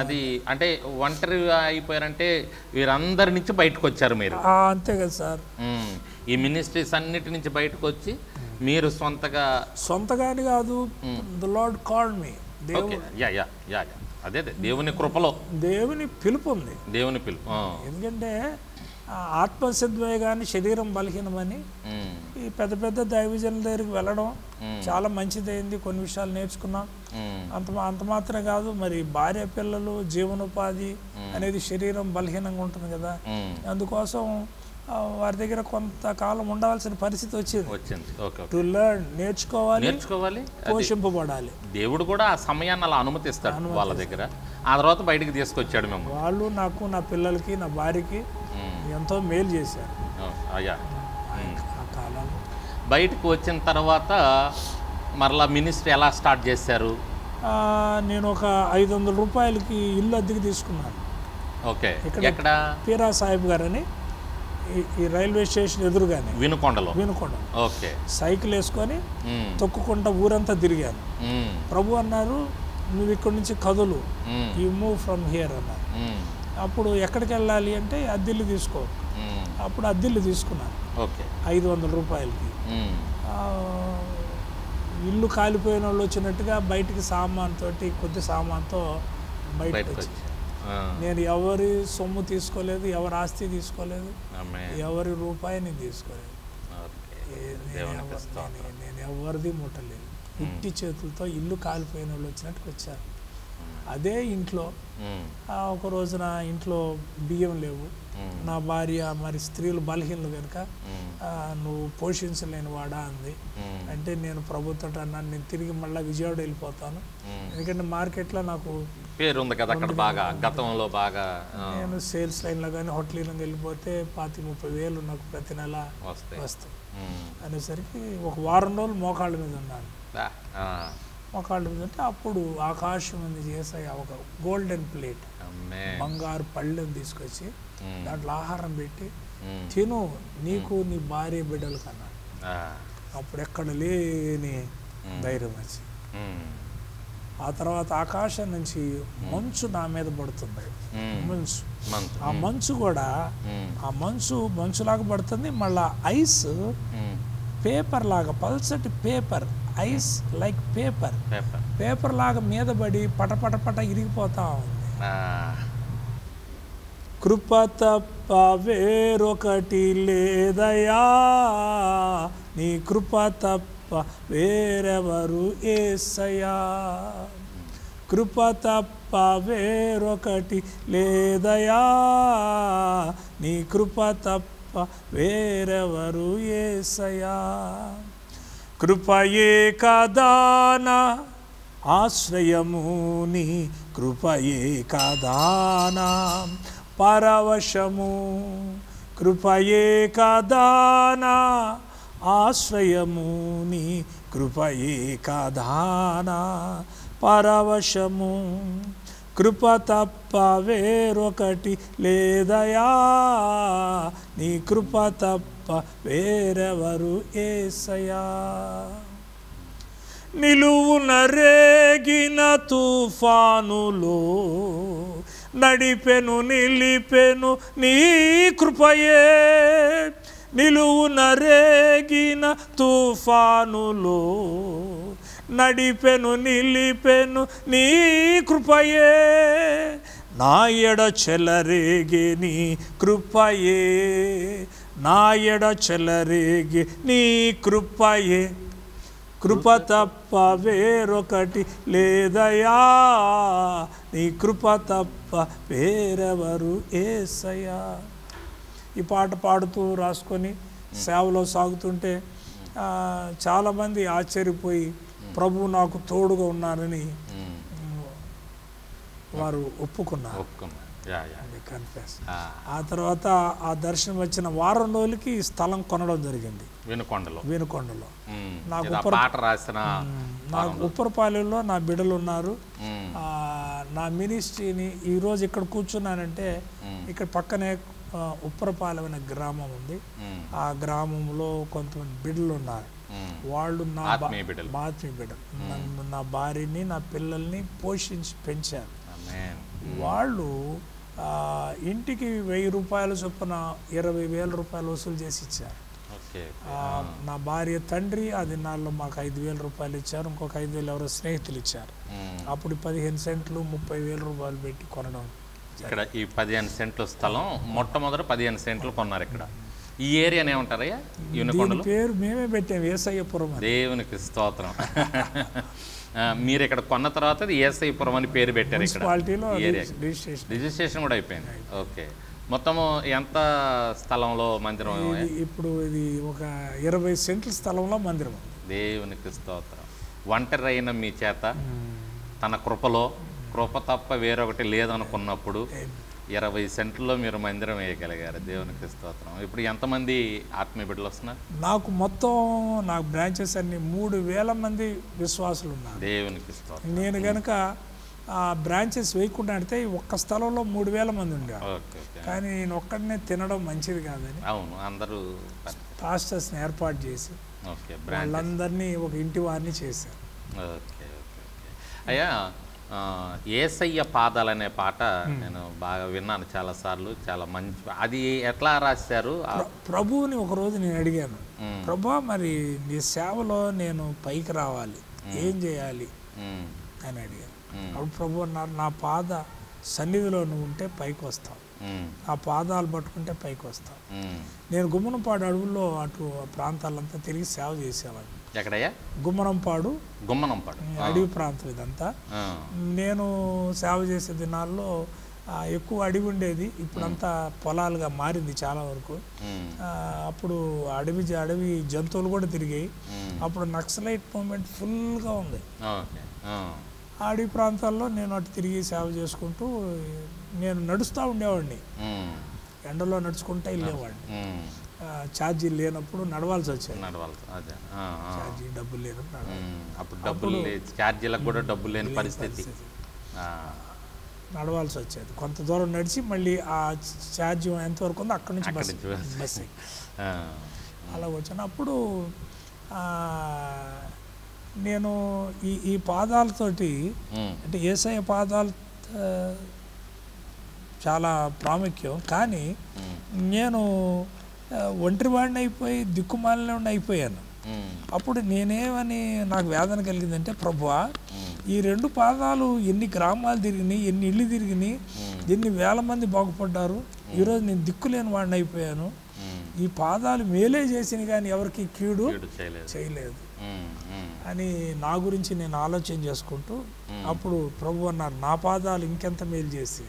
అది అంటే ఒంటరిగా అయిపోయారంటే వీరందరి నుంచి బయటకు వచ్చారు మీరు. అంతే కదా సార్. ఈ మినిస్ట్రీస్ అన్నిటి నుంచి బయటకు వచ్చి మీరు సొంతగాని కాదు, ది లార్డ్ కాల్డ్ మీ. అదే దేవుని కృపలో దేవుని పిలుపు ఉంది. దేవుని పిలుపు. ఎందుకంటే ఆత్మసిద్ధమే కానీ శరీరం బలహీనమని ఈ పెద్ద పెద్ద దైవజనుల దగ్గరికి వెళ్ళడం చాలా మంచిదైంది. కొన్ని విషయాలు నేర్చుకున్నాం. అంత మాత్రమే కాదు, మరి భార్య పిల్లలు జీవనోపాధి అనేది శరీరం బలహీనంగా ఉంటుంది కదా, అందుకోసం వారి దగ్గర కొంతకాలం ఉండవలసిన పరిస్థితి వచ్చింది. టు లెర్న్, నేర్చుకోవాలి, పోషింపబడాలి. దేవుడు కూడా ఆ సమయాన్ని అలా అనుమతిస్తాడు వాళ్ళ దగ్గర. ఆ తర్వాత బయటికి తీసుకొచ్చాడు మేము. వాళ్ళు నాకు, నా పిల్లలకి, నా భార్యకి ఎంతో మేలు చేశారు. బయటకు వచ్చిన తర్వాత మరలా మినిస్ట్రీ ఎలా స్టార్ట్ చేశారు? నేను ఒక 500 రూపాయలకి ఇల్లు అద్దెకి తీసుకున్నాను. ఓకే. ఎక్కడ? పీరా సాహిబ్ గారని ఈ రైల్వే స్టేషన్ ఎదురుగానే వినుకొండలో. ఓకే. సైకిల్ వేసుకొని తొక్కుకుంటా ఊరంతా తిరిగాను. ప్రభు అన్నారు, నువ్వు ఇక్కడ నుంచి కదులు, యూ మూవ్ ఫ్రమ్ హియర్ అన్నారు. అప్పుడు ఎక్కడికి వెళ్ళాలి అంటే అద్దెల్లు తీసుకో. అప్పుడు అద్దెల్లు తీసుకున్నాను. ఓకే. 500 రూపాయలకి. ఇల్లు కాలిపోయిన వాళ్ళు వచ్చినట్టుగా బయటికి సామాన్తోటి కొద్ది సామాన్తో బయటకు వచ్చి నేను ఎవరి సొమ్ము తీసుకోలేదు, ఎవరి ఆస్తి తీసుకోలేదు, ఎవరి రూపాయిని తీసుకోలేదు. నేను ఎవరిది ముట్టలేదు. ఉట్టి చేతులతో ఇల్లు కాలిపోయిన వాళ్ళు వచ్చినట్టుకు వచ్చారు. అదే ఇంట్లో ఒక రోజున ఇంట్లో బియ్యం లేవు. నా భార్య మరి స్త్రీలు బలహీనలు కనుక నువ్వు పోషించలేని వాడా అంది. అంటే నేను ప్రభుత్వం అన్నాను, నేను తిరిగి మళ్ళీ విజయవాడ వెళ్ళిపోతాను, ఎందుకంటే మార్కెట్లో నాకు పేరు ఉంది కదా అక్కడ బాగా, గతంలో బాగా. నేను సేల్స్ లైన్లో కానీ హోటల్లో వెళ్ళిపోతే 25-30 వేలు నాకు ప్రతి నెల వస్తాయి అనేసరికి ఒక వారం రోజులు మోకాళ్ళ మీద ఉన్నాను. మోకాళ్ళ మీద అంటే అప్పుడు ఆకాశం ఉంది చేసాయి ఒక గోల్డెన్ ప్లేట్, బంగారు పళ్ళెం తీసుకొచ్చి దాంట్లో ఆహారం పెట్టి తిను నీకు నీ భార్య బిడ్డలు కన్నాడు. అప్పుడు ఎక్కడ లేని ధైర్యం వచ్చి ఆ తర్వాత ఆకాశం నుంచి మంచు నా మీద పడుతుంది. ఆ మంచు కూడా ఆ మంచులాగా పడుతుంది. మళ్ళా ఐస్ పేపర్ లాగా, పల్సటి పేపర్, ఐస్ లైక్ పేపర్ లాగా మీద పడి పట ఇరిగిపోతా ఉంది. కృప తప్ప వేరొకటి లేదయా, నీ కృప తప్ప వేరెవరు యేసయ్యా. కృప తప్ప వేరొకటి లేదయా, నీ కృప తప్ప వేరెవరు యేసయ్యా. కృపయే కదానా ఆశ్రయము, నీ కృపయే కదానా పరవశము. కృపయే కదానా ఆశ్రయము, నీ కృపయే కదానా పరవశము. కృప తప్ప వేరొకటి లేదయా, నీ కృప తప్ప వేరెవరు యేసయ్యా. నిలువున రేగిన తుఫానులో నడిపెను నిలిపెను నీ కృపయే. నిలువున రేగిన తుఫానులో నడిపెను నిలిపెను నీ కృపయే. నా ఎడ చెలరేగే నీ కృపయే, నా ఎడ చెలరేగే నీ కృపయే. కృప తప్ప వేరొకటి లేదయా, నీ కృప తప్ప వేరెవరు యేసయ్యా. ఈ పాట పాడుతూ రాసుకొని సేవలో సాగుతుంటే చాలామంది ఆశ్చర్యపోయి ప్రభువు నాకు తోడుగా ఉన్నారని వారు ఒప్పుకున్నారు. కన్ఫెస్. ఆ తర్వాత ఆ దర్శనం వచ్చిన వారం రోజులకి ఈ స్థలం కొనడం జరిగింది వినుకొండలో. నాకు ఉప్పరపాలెంలో నా బిడ్డలు ఉన్నారు. నా మినిస్ట్రీని ఈరోజు ఇక్కడ కూర్చున్నానంటే ఇక్కడ పక్కనే ఉప్పరపాలెం అనే గ్రామం ఉంది. ఆ గ్రామంలో కొంతమంది బిడ్డలు ఉన్నారు. వాళ్ళు నా ఆత్మీయ బిడ్డలు, నా భార్యని నా పిల్లల్ని పోషించి పెంచారు. వాళ్ళు ఇంటికి 1000 రూపాయల చొప్పున 20,000 రూపాయలు వసూలు చేసి ఇచ్చారు. నా భార్య తండ్రి అది నాలో మాకు 5,000 రూపాయలు ఇచ్చారు. ఇంకొక 5,000 ఎవరో స్నేహితులు ఇచ్చారు. అప్పుడు 15 సెంట్లు 30,000 రూపాయలు పెట్టి కొనడం. ఇక్కడ ఈ 15 సెంట్ల స్థలం మొట్టమొదటి 15 సెంట్లు కొన్నారు. ఇక్కడ ఈ ఏరియా ఏమంటారయ్యా? యూనికొండలో పేరు మేమే పెట్టాము, యేసయ్యపురం. దేవునికి స్తోత్రం. మీరు ఇక్కడ కొన్న తర్వాత యేసయ్యపురం అని పేరు పెట్టారు. ఇక్కడ రిజిస్ట్రేషన్ కూడా అయిపోయింది. ఓకే. మొత్తము ఎంత స్థలంలో మందిరం? ఇప్పుడు ఇది ఒక 20 సెంట్ల స్థలంలో మందిరం. దేవునికి స్తోత్రం. ఒంటరి అయిన మీ చేత తన కృపలో, కృప తప్ప వేరొకటి లేదనుకున్నప్పుడు 20 సెంట్లలో మీరు మందిరం వేయగలిగారు. దేవునికి స్తోత్రం. ఇప్పుడు ఎంతమంది ఆత్మీయ బిడ్డలు వస్తున్నారు? నాకు బ్రాంచెస్ అన్ని 3,000 మంది విశ్వాసులు ఉన్నారు. దేవునికి స్తోత్రం. నేను కనుక ఆ బ్రాంచెస్ వేయకుండా అంటే ఒక్క స్థలంలో 3,000 మంది ఉండేవారు. కానీ నేను ఒక్కడనే తినడం మంచిది కాదని అవును అందరూ పాస్టర్స్ని ఏర్పాటు చేసి వాళ్ళందరినీ ఒక ఇంటి వారిని చేశారు. ఓకే. అయ్యా, యేసయ్య పాదాలనే పాట నేను బాగా విన్నాను చాలాసార్లు. చాలా మంచి, అది ఎట్లా రాశారు? ప్రభువుని ఒకరోజు నేను అడిగాను, ప్రభా మరి నీ సేవలో నేను పైకి రావాలి, ఏం చేయాలి అని అడిగాను. అప్పుడు ప్రభు అన్నారు, నా పాద సన్నిధిలో నువ్వు ఉంటే పైకి వస్తావు, ఆ పాదాలు పట్టుకుంటే పైకి వస్తావు. నేను గుమ్మనంపాడు అడవుల్లో అటు ప్రాంతాలంతా తిరిగి సేవ చేసేవాడిని. ఎక్కడయ్యా? గుమ్మనంపాడు అడవి ప్రాంతం ఇదంతా. నేను సేవ చేసే దినాల్లో ఎక్కువ అడవి ఉండేది, ఇప్పుడంతా పొలాలుగా మారింది చాలా వరకు. అప్పుడు అడవి జంతువులు కూడా తిరిగాయి. అప్పుడు నక్సలైట్ మూమెంట్ ఫుల్గా ఉంది. అడవి ప్రాంతాల్లో నేను అటు తిరిగి సేవ చేసుకుంటూ నేను నడుస్తూ ఉండేవాడిని, ఎండలో నడుచుకుంటూ వెళ్ళేవాడిని. ఛార్జీలు లేనప్పుడు నడవాల్సి వచ్చేది, ఛార్జీ డబ్బులు లేనప్పుడు. అప్పుడు ఛార్జీలకు కూడా డబ్బులు లేని పరిస్థితి, నడవాల్సి వచ్చేది. కొంత దూరం నడిచి మళ్ళీ ఆ ఛార్జీ ఎంతవరకు ఉందో అక్కడి నుంచి బస్ అలా వచ్చాను. అప్పుడు నేను ఈ పాదాలతోటి, అంటే యేసయ్య పాదాలు చాలా ప్రాముఖ్యం, కానీ నేను ఒంటరివాడిని అయిపోయి దిక్కుమాలిన అయిపోయాను. అప్పుడు నేనేమని నాకు వేదన కలిగిందంటే, ప్రభువా ఈ 2 పాదాలు ఎన్ని గ్రామాలు తిరిగినాయి, ఎన్ని ఇళ్ళు తిరిగినాయి, ఎన్ని వేల మంది బాగుపడ్డారు, ఈరోజు నేను దిక్కులేని వాడిని అయిపోయాను. ఈ పాదాలు మేలే చేసినవి కానీ ఎవరికి కీడు చేయలేదు అని నా గురించి నేను ఆలోచన చేసుకుంటూ, అప్పుడు ప్రభు అన్నారు, నా పాదాలు ఇంకెంత మేలు చేసి.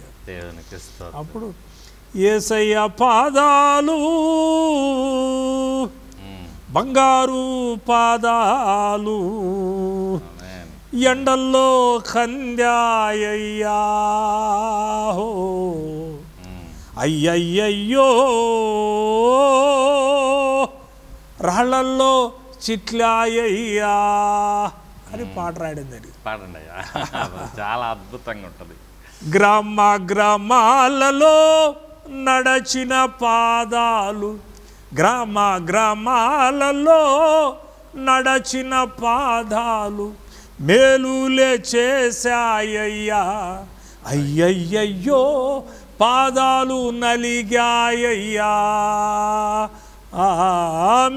అప్పుడు యేసయ్య పాదాలు బంగారు పాదాలు ఎండల్లో కంద్యాయ్యా, అయ్యయ్యయ్యో రాళ్ళల్లో చిట్లాయ్యా అని పాట రాయడం జరిగింది. పాడండి అయ్యా, చాలా అద్భుతంగా ఉంటుంది. గ్రామాలలో నడచిన పాదాలు, గ్రామాలలో నడచిన పాదాలు మేలులే చేశాయ్యా, అయ్యయ్యయ్యో పాదాలు నలిగాయ్యా,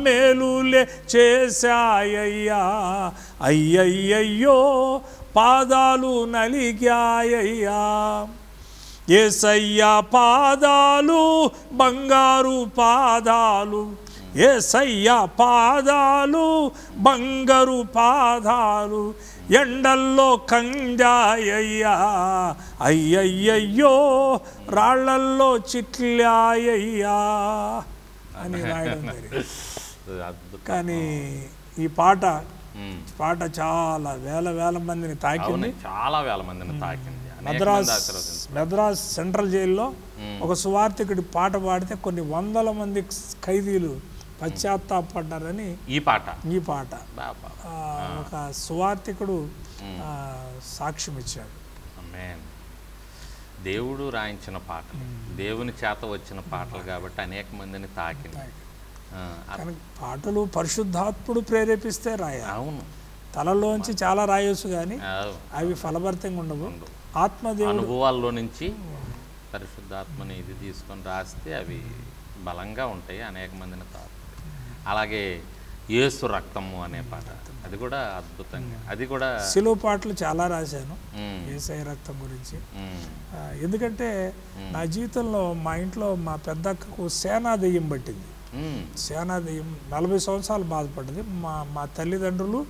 మేలులే చేశాయ్యా, అయ్యయ్యయ్యో పాదాలు నలిగాయ్యా. యేసయ్య పాదాలు బంగారు పాదాలు, యేసయ్య పాదాలు బంగారు పాదాలు ఎండల్లో కంజాయ్యా, అయ్యయ్యయ్యో రాళ్ళల్లో చిట్లాయ్యా అని రాయడం జరిగింది. కానీ ఈ పాట చాలా వేల మందిని తాకింది, చాలా వేల మందిని తాకింది. మద్రాస్ సెంట్రల్ జైల్లో ఒక సువార్థికుడి పాట పాడితే కొన్ని వందల మంది ఖైదీలు పశ్చాత్తాపడ్డారని ఈ పాట ఒక సువార్థికుడు సాక్ష్యం ఇచ్చాడు. దేవుడు రాయించిన పాటలు, దేవుని చేత వచ్చిన పాటలు కాబట్టి అనేక మందిని తాకింది. పాటలు పరిశుద్ధాత్ముడు ప్రేరేపిస్తే రాయాలి. అవును, తలలోంచి చాలా రాయొచ్చు కానీ అవి ఫలభరితంగా ఉండవు. ఆత్మదేవుడు అనుభవాల్లో నుంచి పరిశుద్ధాత్మని ఇది తీసుకొని రాస్తే అవి బలంగా ఉంటాయి, అనేక మందిని తాకుతాయి. అలాగే యేసు రక్తము అనే పాట, అది కూడా అద్భుతంగా, అది కూడా సిలువ పాటలు చాలా రాశాను యేసయ్య రక్తం గురించి. ఎందుకంటే నా జీవితంలో మా ఇంట్లో మా పెద్దక్కకు సేనా దెయ్యం పట్టింది. సేనా దెయ్యం 40 సంవత్సరాలు బాధపడ్డది. మా తల్లిదండ్రులు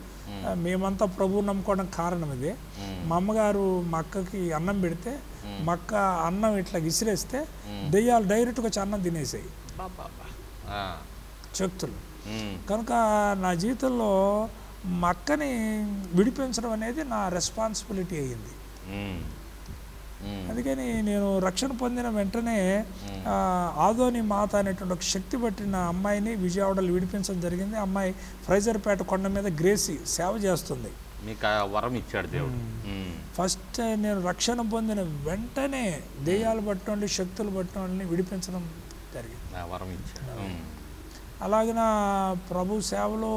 మేమంతా ప్రభువు నమ్ముకోవడం కారణం ఇదే. మా అమ్మగారు మా అక్కకి అన్నం పెడితే మా అక్క అన్నం ఇట్లా విసిరేస్తే దెయ్యాలు డైరెక్ట్గా వచ్చి అన్నం తినేసాయి, శక్తులు. కనుక నా జీవితంలో మా అక్కని విడిపించడం అనేది నా రెస్పాన్సిబిలిటీ అయ్యింది. అందుకని నేను రక్షణ పొందిన వెంటనే ఆదోని మాత అనేటువంటి ఒక శక్తి పట్టిన అమ్మాయిని విజయవాడలో విడిపించడం జరిగింది. అమ్మాయి ఫ్రైజర్పేట కొండ మీద గ్రేసి సేవ చేస్తుంది. మీకు వరం ఇచ్చాడు దేవుడు. ఫస్ట్ నేను రక్షణ పొందిన వెంటనే దెయ్యాలు పట్టిన శక్తులు పట్టిన వాళ్ళని విడిపించడం జరిగింది, వరం ఇచ్చాడు. అలాగిన ప్రభు సేవలో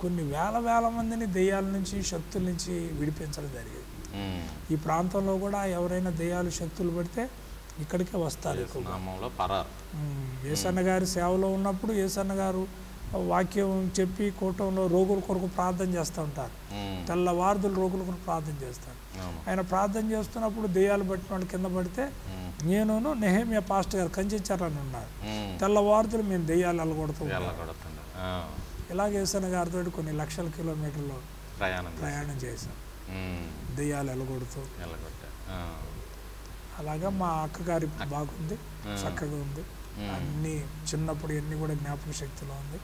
కొన్ని వేల మందిని దెయ్యాల నుంచి శక్తుల నుంచి విడిపించడం జరిగింది. ఈ ప్రాంతంలో కూడా ఎవరైనా దెయ్యాలు శక్తులు పడితే ఇక్కడికే వస్తారు ఎక్కువగా. యేసన్న గారి సేవలో ఉన్నప్పుడు యేసన్న గారు వాక్యం చెప్పి కూటంలో రోగుల కొరకు ప్రార్థన చేస్తూ ఉంటారు. తెల్లవారుదులు రోగుల కొరకు ప్రార్థన చేస్తారు. ఆయన ప్రార్థన చేస్తున్నప్పుడు దెయ్యాలు పట్టిన వాళ్ళు కింద పడితే నేను నెహెమియా పాస్టర్ గారు కంచెచ్చారని ఉన్నారు. తెల్లవారుదులు మేము దెయ్యాలు వెళ్ళగొడుతూ ఇలాగ యేసన్న గారితో కొన్ని లక్షల కిలోమీటర్లు ప్రయాణం చేశాం, దెయ్యాలు వెళ్ళగొడుతూ. అలాగా మా అక్కగారి బాగుంది, చక్కగా ఉంది, అన్ని చిన్నప్పుడు అన్ని కూడా జ్ఞాపక శక్తిలో ఉంది.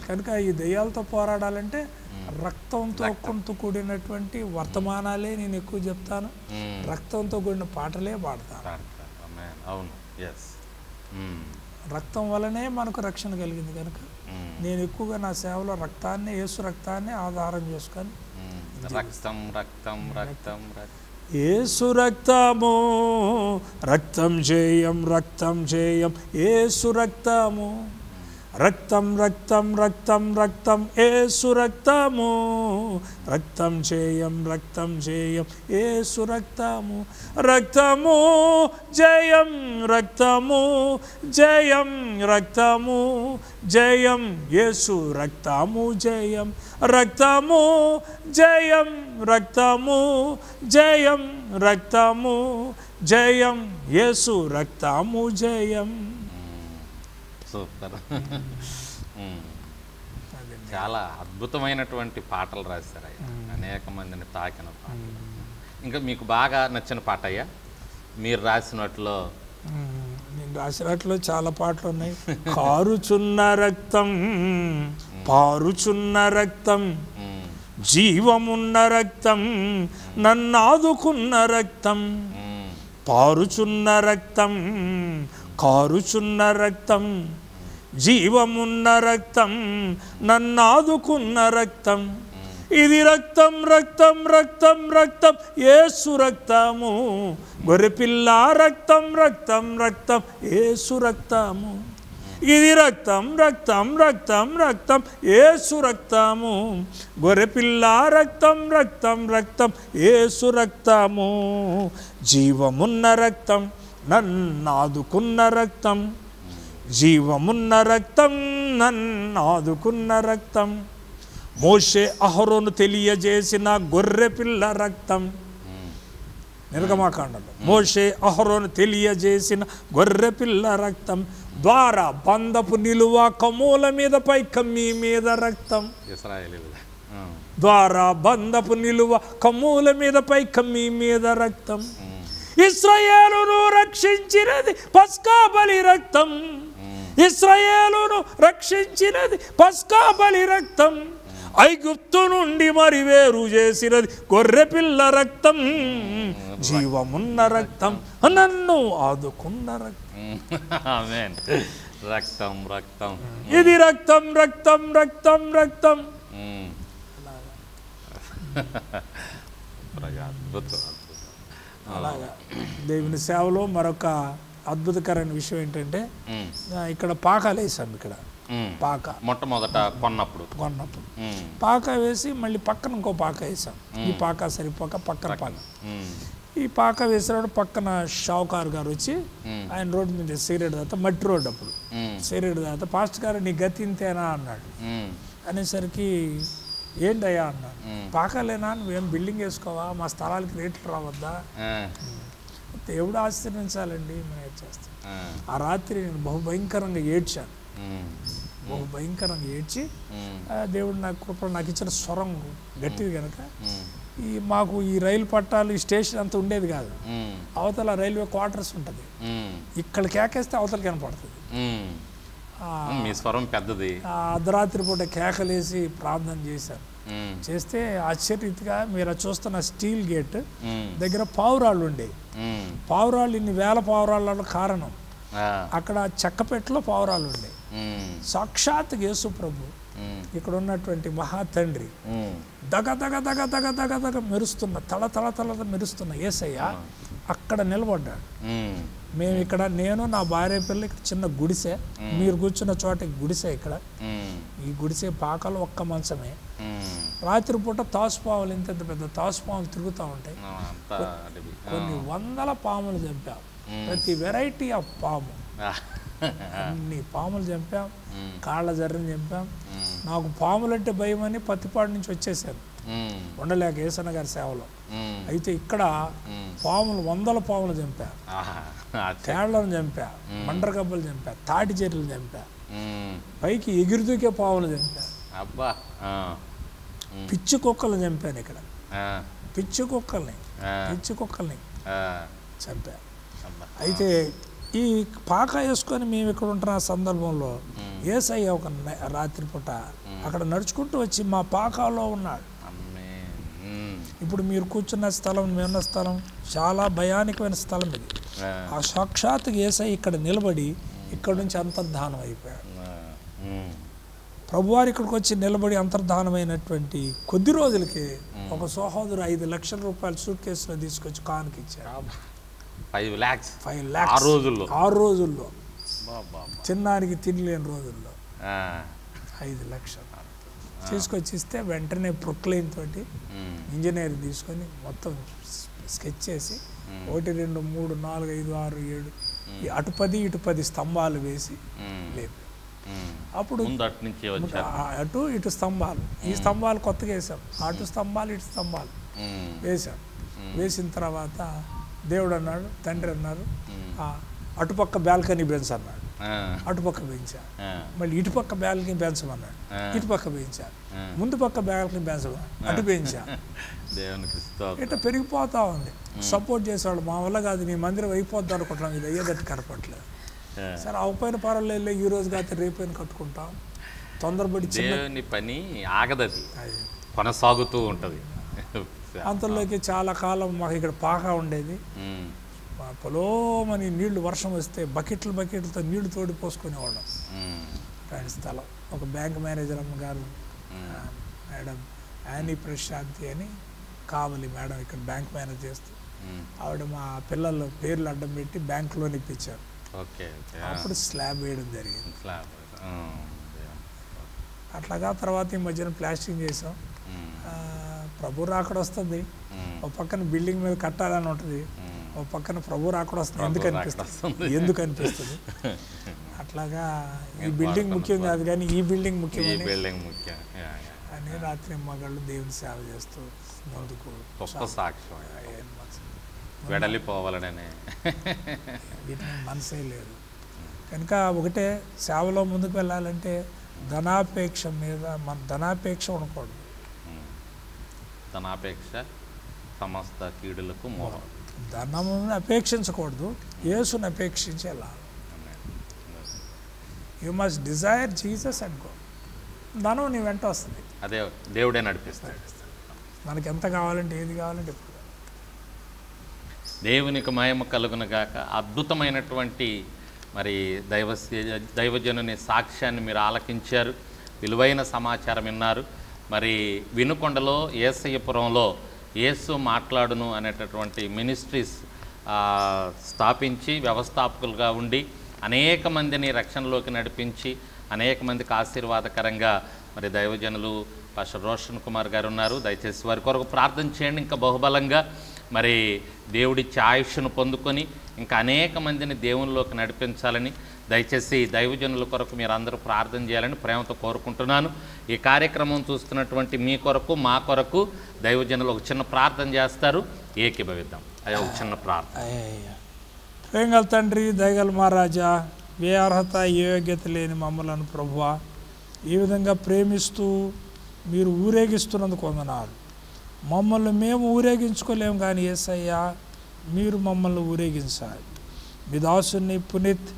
కనుక ఈ దెయ్యాలతో పోరాడాలంటే రక్తంతో కూడినటువంటి వర్తమానాలే నేను ఎక్కువ చెప్తాను, రక్తంతో కూడిన పాటలే పాడతాను. రక్తం వలనే మనకు రక్షణ కలిగింది కనుక నేను ఎక్కువగా నా సేవలో రక్తాన్ని, యేసు రక్తాన్ని ఆధారం చేసుకొని యేసు రక్తము రక్తం జయం, రక్తం జయం, యేసు రక్తము రక్తం రక్తం రక్తం రక్తం, యేసు రక్తము రక్తం జయం, రక్తం జయం, యేసు రక్తము రక్తము జయం, రక్తము జయం, రక్తము జయం, యేసు రక్తము జయం, రక్తము జయం, రక్తము జయం, రక్తము జయం, యేసు రక్తము జయం. సూపర్. చాలా అద్భుతమైనటువంటి పాటలు రాశారు అయ్యా, అనేక మందిని తాకిన పాటలు. ఇంకా మీకు బాగా నచ్చిన పాట అయ్యా మీరు రాసినట్లో? నేను రాసినట్లు చాలా పాటలు ఉన్నాయి. కారుచున్న రక్తం, పారుచున్న రక్తం, జీవమున్న రక్తం, నన్నాదుకున్న రక్తం, పారుచున్న రక్తం, కారుచున్న రక్తం, జీవమున్న రక్తం, నన్నాదుకున్న రక్తం, ఇది రక్తం రక్తం రక్తం రక్తం, యేసు రక్తము, గొర్రెపిల్ల రక్తం రక్తం రక్తం, యేసు రక్తము, ఇది రక్తం రక్తం రక్తం రక్తం, యేసు రక్తము, గొర్రెపిల్ల రక్తం రక్తం రక్తం, యేసు రక్తము, జీవమున్న రక్తం, నన్నాదుకున్న రక్తం, జీవమున్న రక్తం, నన్నాదుకున్న రక్తం, మోషే అహరోను తెలియజేసిన గొర్రెపిల్ల రక్తం. నిర్గమకాండలో మోషే అహరోను తెలియజేసిన గొర్రెపిల్ల రక్తం, ద్వారా బంధపు నిలువ కమూల మీద పై కమ్మి మీద రక్తం, ద్వారా బంధపు నిలువ కమూల మీద పై కమ్మి మీద రక్తం, ఇశ్రాయేలును రక్షించినది పస్కా బలి రక్తం, ఇశ్రాయేలును రక్షించినది పస్కా బలి రక్తం, ఐగుప్తు నుండి మరి వేరు చేసినది గొర్రెపిల్ల రక్తం, జీవమున్న రక్తం, నన్ను ఆదుకున్న రక్తం. రక్తం రక్తం, ఇది రక్తం రక్తం రక్తం రక్తం. అలాగా దేవుని సేవలో మరొక అద్భుతకరమైన విషయం ఏంటంటే ఇక్కడ పాకాలు వేసాం. ఇక్కడ పాక మొట్టమొదట కొన్నప్పుడు పాక వేసి మళ్ళీ పక్కన ఇంకో పాక వేసాం. ఈ పాక సరిపోక పక్కన పాక, ఈ పాక వేసినప్పుడు పక్కన షావుకారు గారు వచ్చి ఆయన రోడ్డు మీద సిగరెట్ దాత, మట్టి రోడ్డు అప్పుడు సిగరెట్ దాత, పాస్టర్ గారు నీ గతి ఇంతేనా అన్నాడు. అనేసరికి ఏంటయ్యా అన్నాడు. పాకాలేనా, నువ్వేం బిల్డింగ్ వేసుకోవా, మా స్థలాలకి రేట్లు రావద్దా, దేవుడు ఆశీర్వించాలండి, మేము చేస్తాం. ఆ రాత్రి నేను బహుభయంకరంగా ఏడ్చాను, బహుభయంకరంగా ఏడ్చి దేవుడు నాకు కృప, నాకు ఇచ్చిన స్వరం గట్టిది కనుక మాకు ఈ రైలు పట్టాలు ఈ స్టేషన్ అంతా ఉండేది కాదు, అవతల రైల్వే క్వార్టర్స్ ఉంటుంది, ఇక్కడ కేకేస్తే అవతల కనపడుతుంది. మీ స్వరం పెద్దది. అర్ధరాత్రి పూట కేకలేసి ప్రార్థన చేశాను. చేస్తే ఆశ్చర్యరీతిగా మీరు చూస్తున్న స్టీల్ గేట్ దగ్గర పావురాళ్ళు ఉండేవి. పావురాళ్ళు ఇన్ని వేల పావురాళ్ళ కారణం అక్కడ చెక్కపెట్టలో పావురాళ్ళు ఉండేవి. సాక్షాత్ యేసు ప్రభు ఇక్కడ ఉన్నటువంటి మహాతండ్రి దగ దగ దగ దగ దగ దగ మెరుస్తున్న, తల తల తల మెరుస్తున్న యేసయ్య అక్కడ నిలబడ్డాడు. మేము ఇక్కడ, నేను నా భార్య పిల్ల ఇక్కడ చిన్న గుడిసె, మీరు కూర్చున్న చోట గుడిసె, ఇక్కడ ఈ గుడిసే పాకలో ఒక్క మంచమే. రాత్రిపూట తాసుపాములు ఇంత పెద్ద తాసుపాములు తిరుగుతూ ఉంటాయి. కొన్ని వందల పాములు చంపాం, ప్రతి వెరైటీ ఆఫ్ పాము, అన్ని పాములు చంపాం, కాళ్ళ జర్రని చంపాం. నాకు పాములంటే భయం అని పత్తిపాడు నుంచి వచ్చేసాను ఉండలేక ఏసన్న గారి సేవలో. అయితే ఇక్కడ పాములు వందల పాములు చంపా, తేళ్లను చంపా, మండ్రగబ్బలు చంపా, తాటి చెర్లు చంపా, పైకి ఎగురుదూకే పాములు చంపా, పిచ్చి కుక్కలు చంపాను. ఇక్కడ పిచ్చి కుక్కల్ని చంపా. అయితే ఈ పాక వేసుకొని మేము ఇక్కడ ఉంటున్న సందర్భంలో యేసయ్య ఒక రాత్రిపూట అక్కడ నడుచుకుంటూ వచ్చి మా పాకాలో ఉన్నాడు. ఇప్పుడు మీరు కూర్చున్న స్థలం, మేమున్న స్థలం చాలా భయానకమైన స్థలం ఇది. ఆ సాక్షాత్తుగా యేసయ్య ఇక్కడ నిలబడి ఇక్కడ నుంచి అంతర్ధానం అయిపోయాడు. ప్రభువారు ఇక్కడికి వచ్చి నిలబడి అంతర్ధానమైనటువంటి కొద్ది రోజులకి ఒక సహోదరు 5 లక్షల రూపాయలు సూట్ కేసులో తీసుకొచ్చి కానుక ఇచ్చారు. 5 lakhs 6 రోజుల్లో, చిన్నానికి తినలేని రోజుల్లో 5 లక్షలు తీసుకొచ్చి ఇస్తే వెంటనే ప్రొక్లైన్ తోటి ఇంజనీర్ తీసుకొని మొత్తం స్కెచ్ చేసి 1 2 3 4 5 6 7 అటు 10 ఇటు 10 స్తంభాలు వేసి లేపు. అప్పుడు అటు ఇటు స్తంభాలు, ఈ స్తంభాలు కొత్తగా వేసాం, అటు స్తంభాలు ఇటు స్తంభాలు వేసాం. వేసిన తర్వాత దేవుడు అన్నాడు, తండ్రి అన్నారు, అటుపక్క బాల్కనీ బెంచ్ అన్నాడు, అటుపక్క పెంచా. మళ్ళీ ఇటుపక్క బాల్కనీ పెంచమన్నాడు, ఇటుపక్క పెంచా. ముందు పక్క బాల్కనీ పెంచమన్నాడు, అటు పెంచా. ఇట్లా పెరిగిపోతా ఉంది. సపోర్ట్ చేసేవాళ్ళు మా వల్ల కాదు, నీ మందిరం అయిపోద్ది అనుకుంటున్నాం, ఇది అయ్యేదట్టు కనపట్లేదు. సరే అవపైన పర్వాలేదు, ఈ రోజు కాదు రేపైన కట్టుకుంటాం. తొందరపడి దేవుని పని ఆగదది, కొనసాగుతూ ఉంటుంది. అంతలోకి చాలా కాలం మాకు ఇక్కడ పాక ఉండేది. పొలోమని నీళ్లు వర్షం వస్తే బకెట్లతో నీళ్లు తోడి పోసుకునేవాళ్ళం. స్థలం ఒక బ్యాంక్ మేనేజర్ అమ్మగారు మేడం యానీ ప్రశాంతి అని కావలి మేడం ఇక్కడ బ్యాంక్ మేనేజ్ చేస్తూ, ఆవిడ మా పిల్లల పేర్లు అడ్డం పెట్టి బ్యాంక్ లోన్ ఇప్పించారు. అప్పుడు స్లాబ్ వేయడం జరిగింది. అట్లాగా తర్వాత ఈ మధ్యన ప్లాస్టింగ్ చేసాం. ప్రభు రాకడ వస్తుంది, ఒక పక్కన బిల్డింగ్ మీద కట్టాలని ఉంటుంది, ఒక పక్కన ప్రభు రాకడ వస్తుంది. ఎందుకు అనిపిస్తుంది అట్లాగా. ఈ బిల్డింగ్ ముఖ్యం కాదు కానీ ఈ బిల్డింగ్ ముఖ్యం అని రాత్రి మగాళ్ళు దేవుని సేవ చేస్తూ ముందుకు మనసే లేదు కనుక. ఒకటే సేవలో ముందుకు వెళ్ళాలంటే ధనాపేక్ష మీద మన ధనాపేక్ష ఉండకూడదు. ధనాపేక్ష సమస్త కీడులకు మూలం. ధనము అపేక్షించకూడదు, యేసుని అపేక్షించి వెళ్ళాలి. You must desire Jesus and go. ధనం నీ వెంట వస్తుంది, అదే దేవుడే నడిపిస్తాడు. మనకి ఎంత కావాలంటే ఏది కావాలంటే ఎప్పుడు. దేవునికి మహిమ కలుగునగాక. అద్భుతమైనటువంటి మరి దైవజనుని సాక్ష్యాన్ని మీరు ఆలకించారు, విలువైన సమాచారం విన్నారు. మరి వినుకొండలో యేసయ్యపురంలో యేసు మాట్లాడును అనేటటువంటి మినిస్ట్రీస్ స్థాపించి వ్యవస్థాపకులుగా ఉండి అనేక మందిని రక్షణలోకి నడిపించి అనేక మందికి ఆశీర్వాదకరంగా మరి దైవజనులు పాస్టర్ రోషన్ కుమార్ గారు ఉన్నారు. దయచేసి వారి కొరకు ప్రార్థన చేయండి. ఇంకా బహుబలంగా మరి దేవుడిచ్చే ఆయుష్ను పొందుకొని ఇంకా అనేక మందిని దేవునిలోకి నడిపించాలని దయచేసి దైవజనుల కొరకు మీరు అందరూ ప్రార్థన చేయాలని ప్రేమతో కోరుకుంటున్నాను. ఈ కార్యక్రమం చూస్తున్నటువంటి మీ కొరకు మా కొరకు దైవజనులు ఒక చిన్న ప్రార్థన చేస్తారు, ఏకీభవిద్దాం. అయ్యా ఒక చిన్న ప్రార్థన. ప్రేమగల తండ్రి, దయగల మహారాజా, ఏ అర్హత ఏ యోగ్యత లేని మమ్మలను ప్రభువా ఈ విధంగా ప్రేమిస్తూ మీరు ఊరేగిస్తున్నందుకు వందనాలు. మమ్మల్ని మేము ఊరేగించుకోలేము కానీ యేసయ్యా మీరు మమ్మల్ని ఊరేగించాలి. మీ దాసుని పునీత్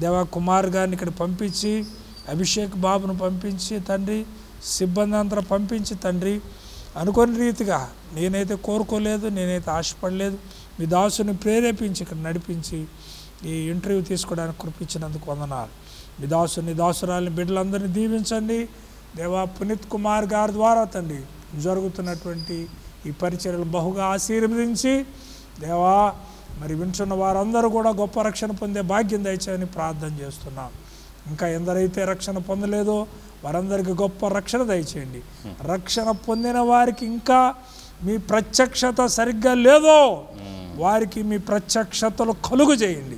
దేవా కుమార్ గారిని ఇక్కడ పంపించి, అభిషేక్ బాబును పంపించి తండ్రి, సిబ్బంది అంతా పంపించి తండ్రి, అనుకోని రీతిగా నేనైతే కోరుకోలేదు, నేనైతే ఆశపడలేదు, మీ దాసుని ప్రేరేపించి ఇక్కడ నడిపించి ఈ ఇంటర్వ్యూ తీసుకోవడానికి కృపించినందుకు వందనాలు. మీ దాసుని దాసురాలని బిడ్డలందరినీ దీవించండి దేవా. పునీత్ కుమార్ గారి ద్వారా తండ్రి జరుగుతున్నటువంటి ఈ పరిచర్యలు బహుగా ఆశీర్వదించి దేవా మరి వింటున్న వారందరూ కూడా గొప్ప రక్షణ పొందే భాగ్యం దయచేయని ప్రార్థన చేస్తున్నాం. ఇంకా ఎందరైతే రక్షణ పొందలేదో వారందరికీ గొప్ప రక్షణ దయచేయండి. రక్షణ పొందిన వారికి ఇంకా మీ ప్రత్యక్షత సరిగ్గా లేదో వారికి మీ ప్రత్యక్షతలు కలుగు చేయండి.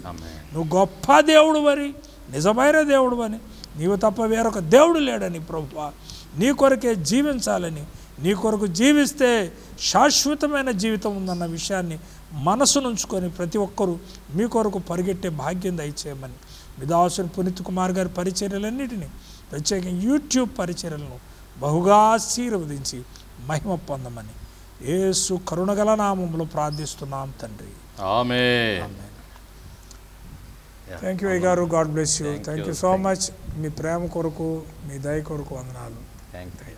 నువ్వు గొప్ప దేవుడు అని, నిజమైన దేవుడు అని, నీవు తప్ప వేరొక దేవుడు లేడని ప్రభువా, నీ కొరకే జీవించాలని, నీ కొరకు జీవిస్తే శాశ్వతమైన జీవితం ఉందన్న విషయాన్ని మనసునుంచుకొని ప్రతి ఒక్కరూ మీ కొరకు పరిగెట్టే భాగ్యం దయచేయమని మీ దాసుని పునీత్ కుమార్ గారి పరిచర్యలన్నిటినీ, ప్రత్యేకంగా యూట్యూబ్ పరిచర్యలను బహుగా ఆశీర్వదించి మహిమ పొందమని యేసు కరుణగల నామములో ప్రార్థిస్తున్నాం తండ్రి. ఆమేన్. థ్యాంక్ యూ అయ్య గారు. God bless you. Thank you so much. మీ ప్రేమ కొరకు, మీ దయ కొరకు వందనాలు. Thank you.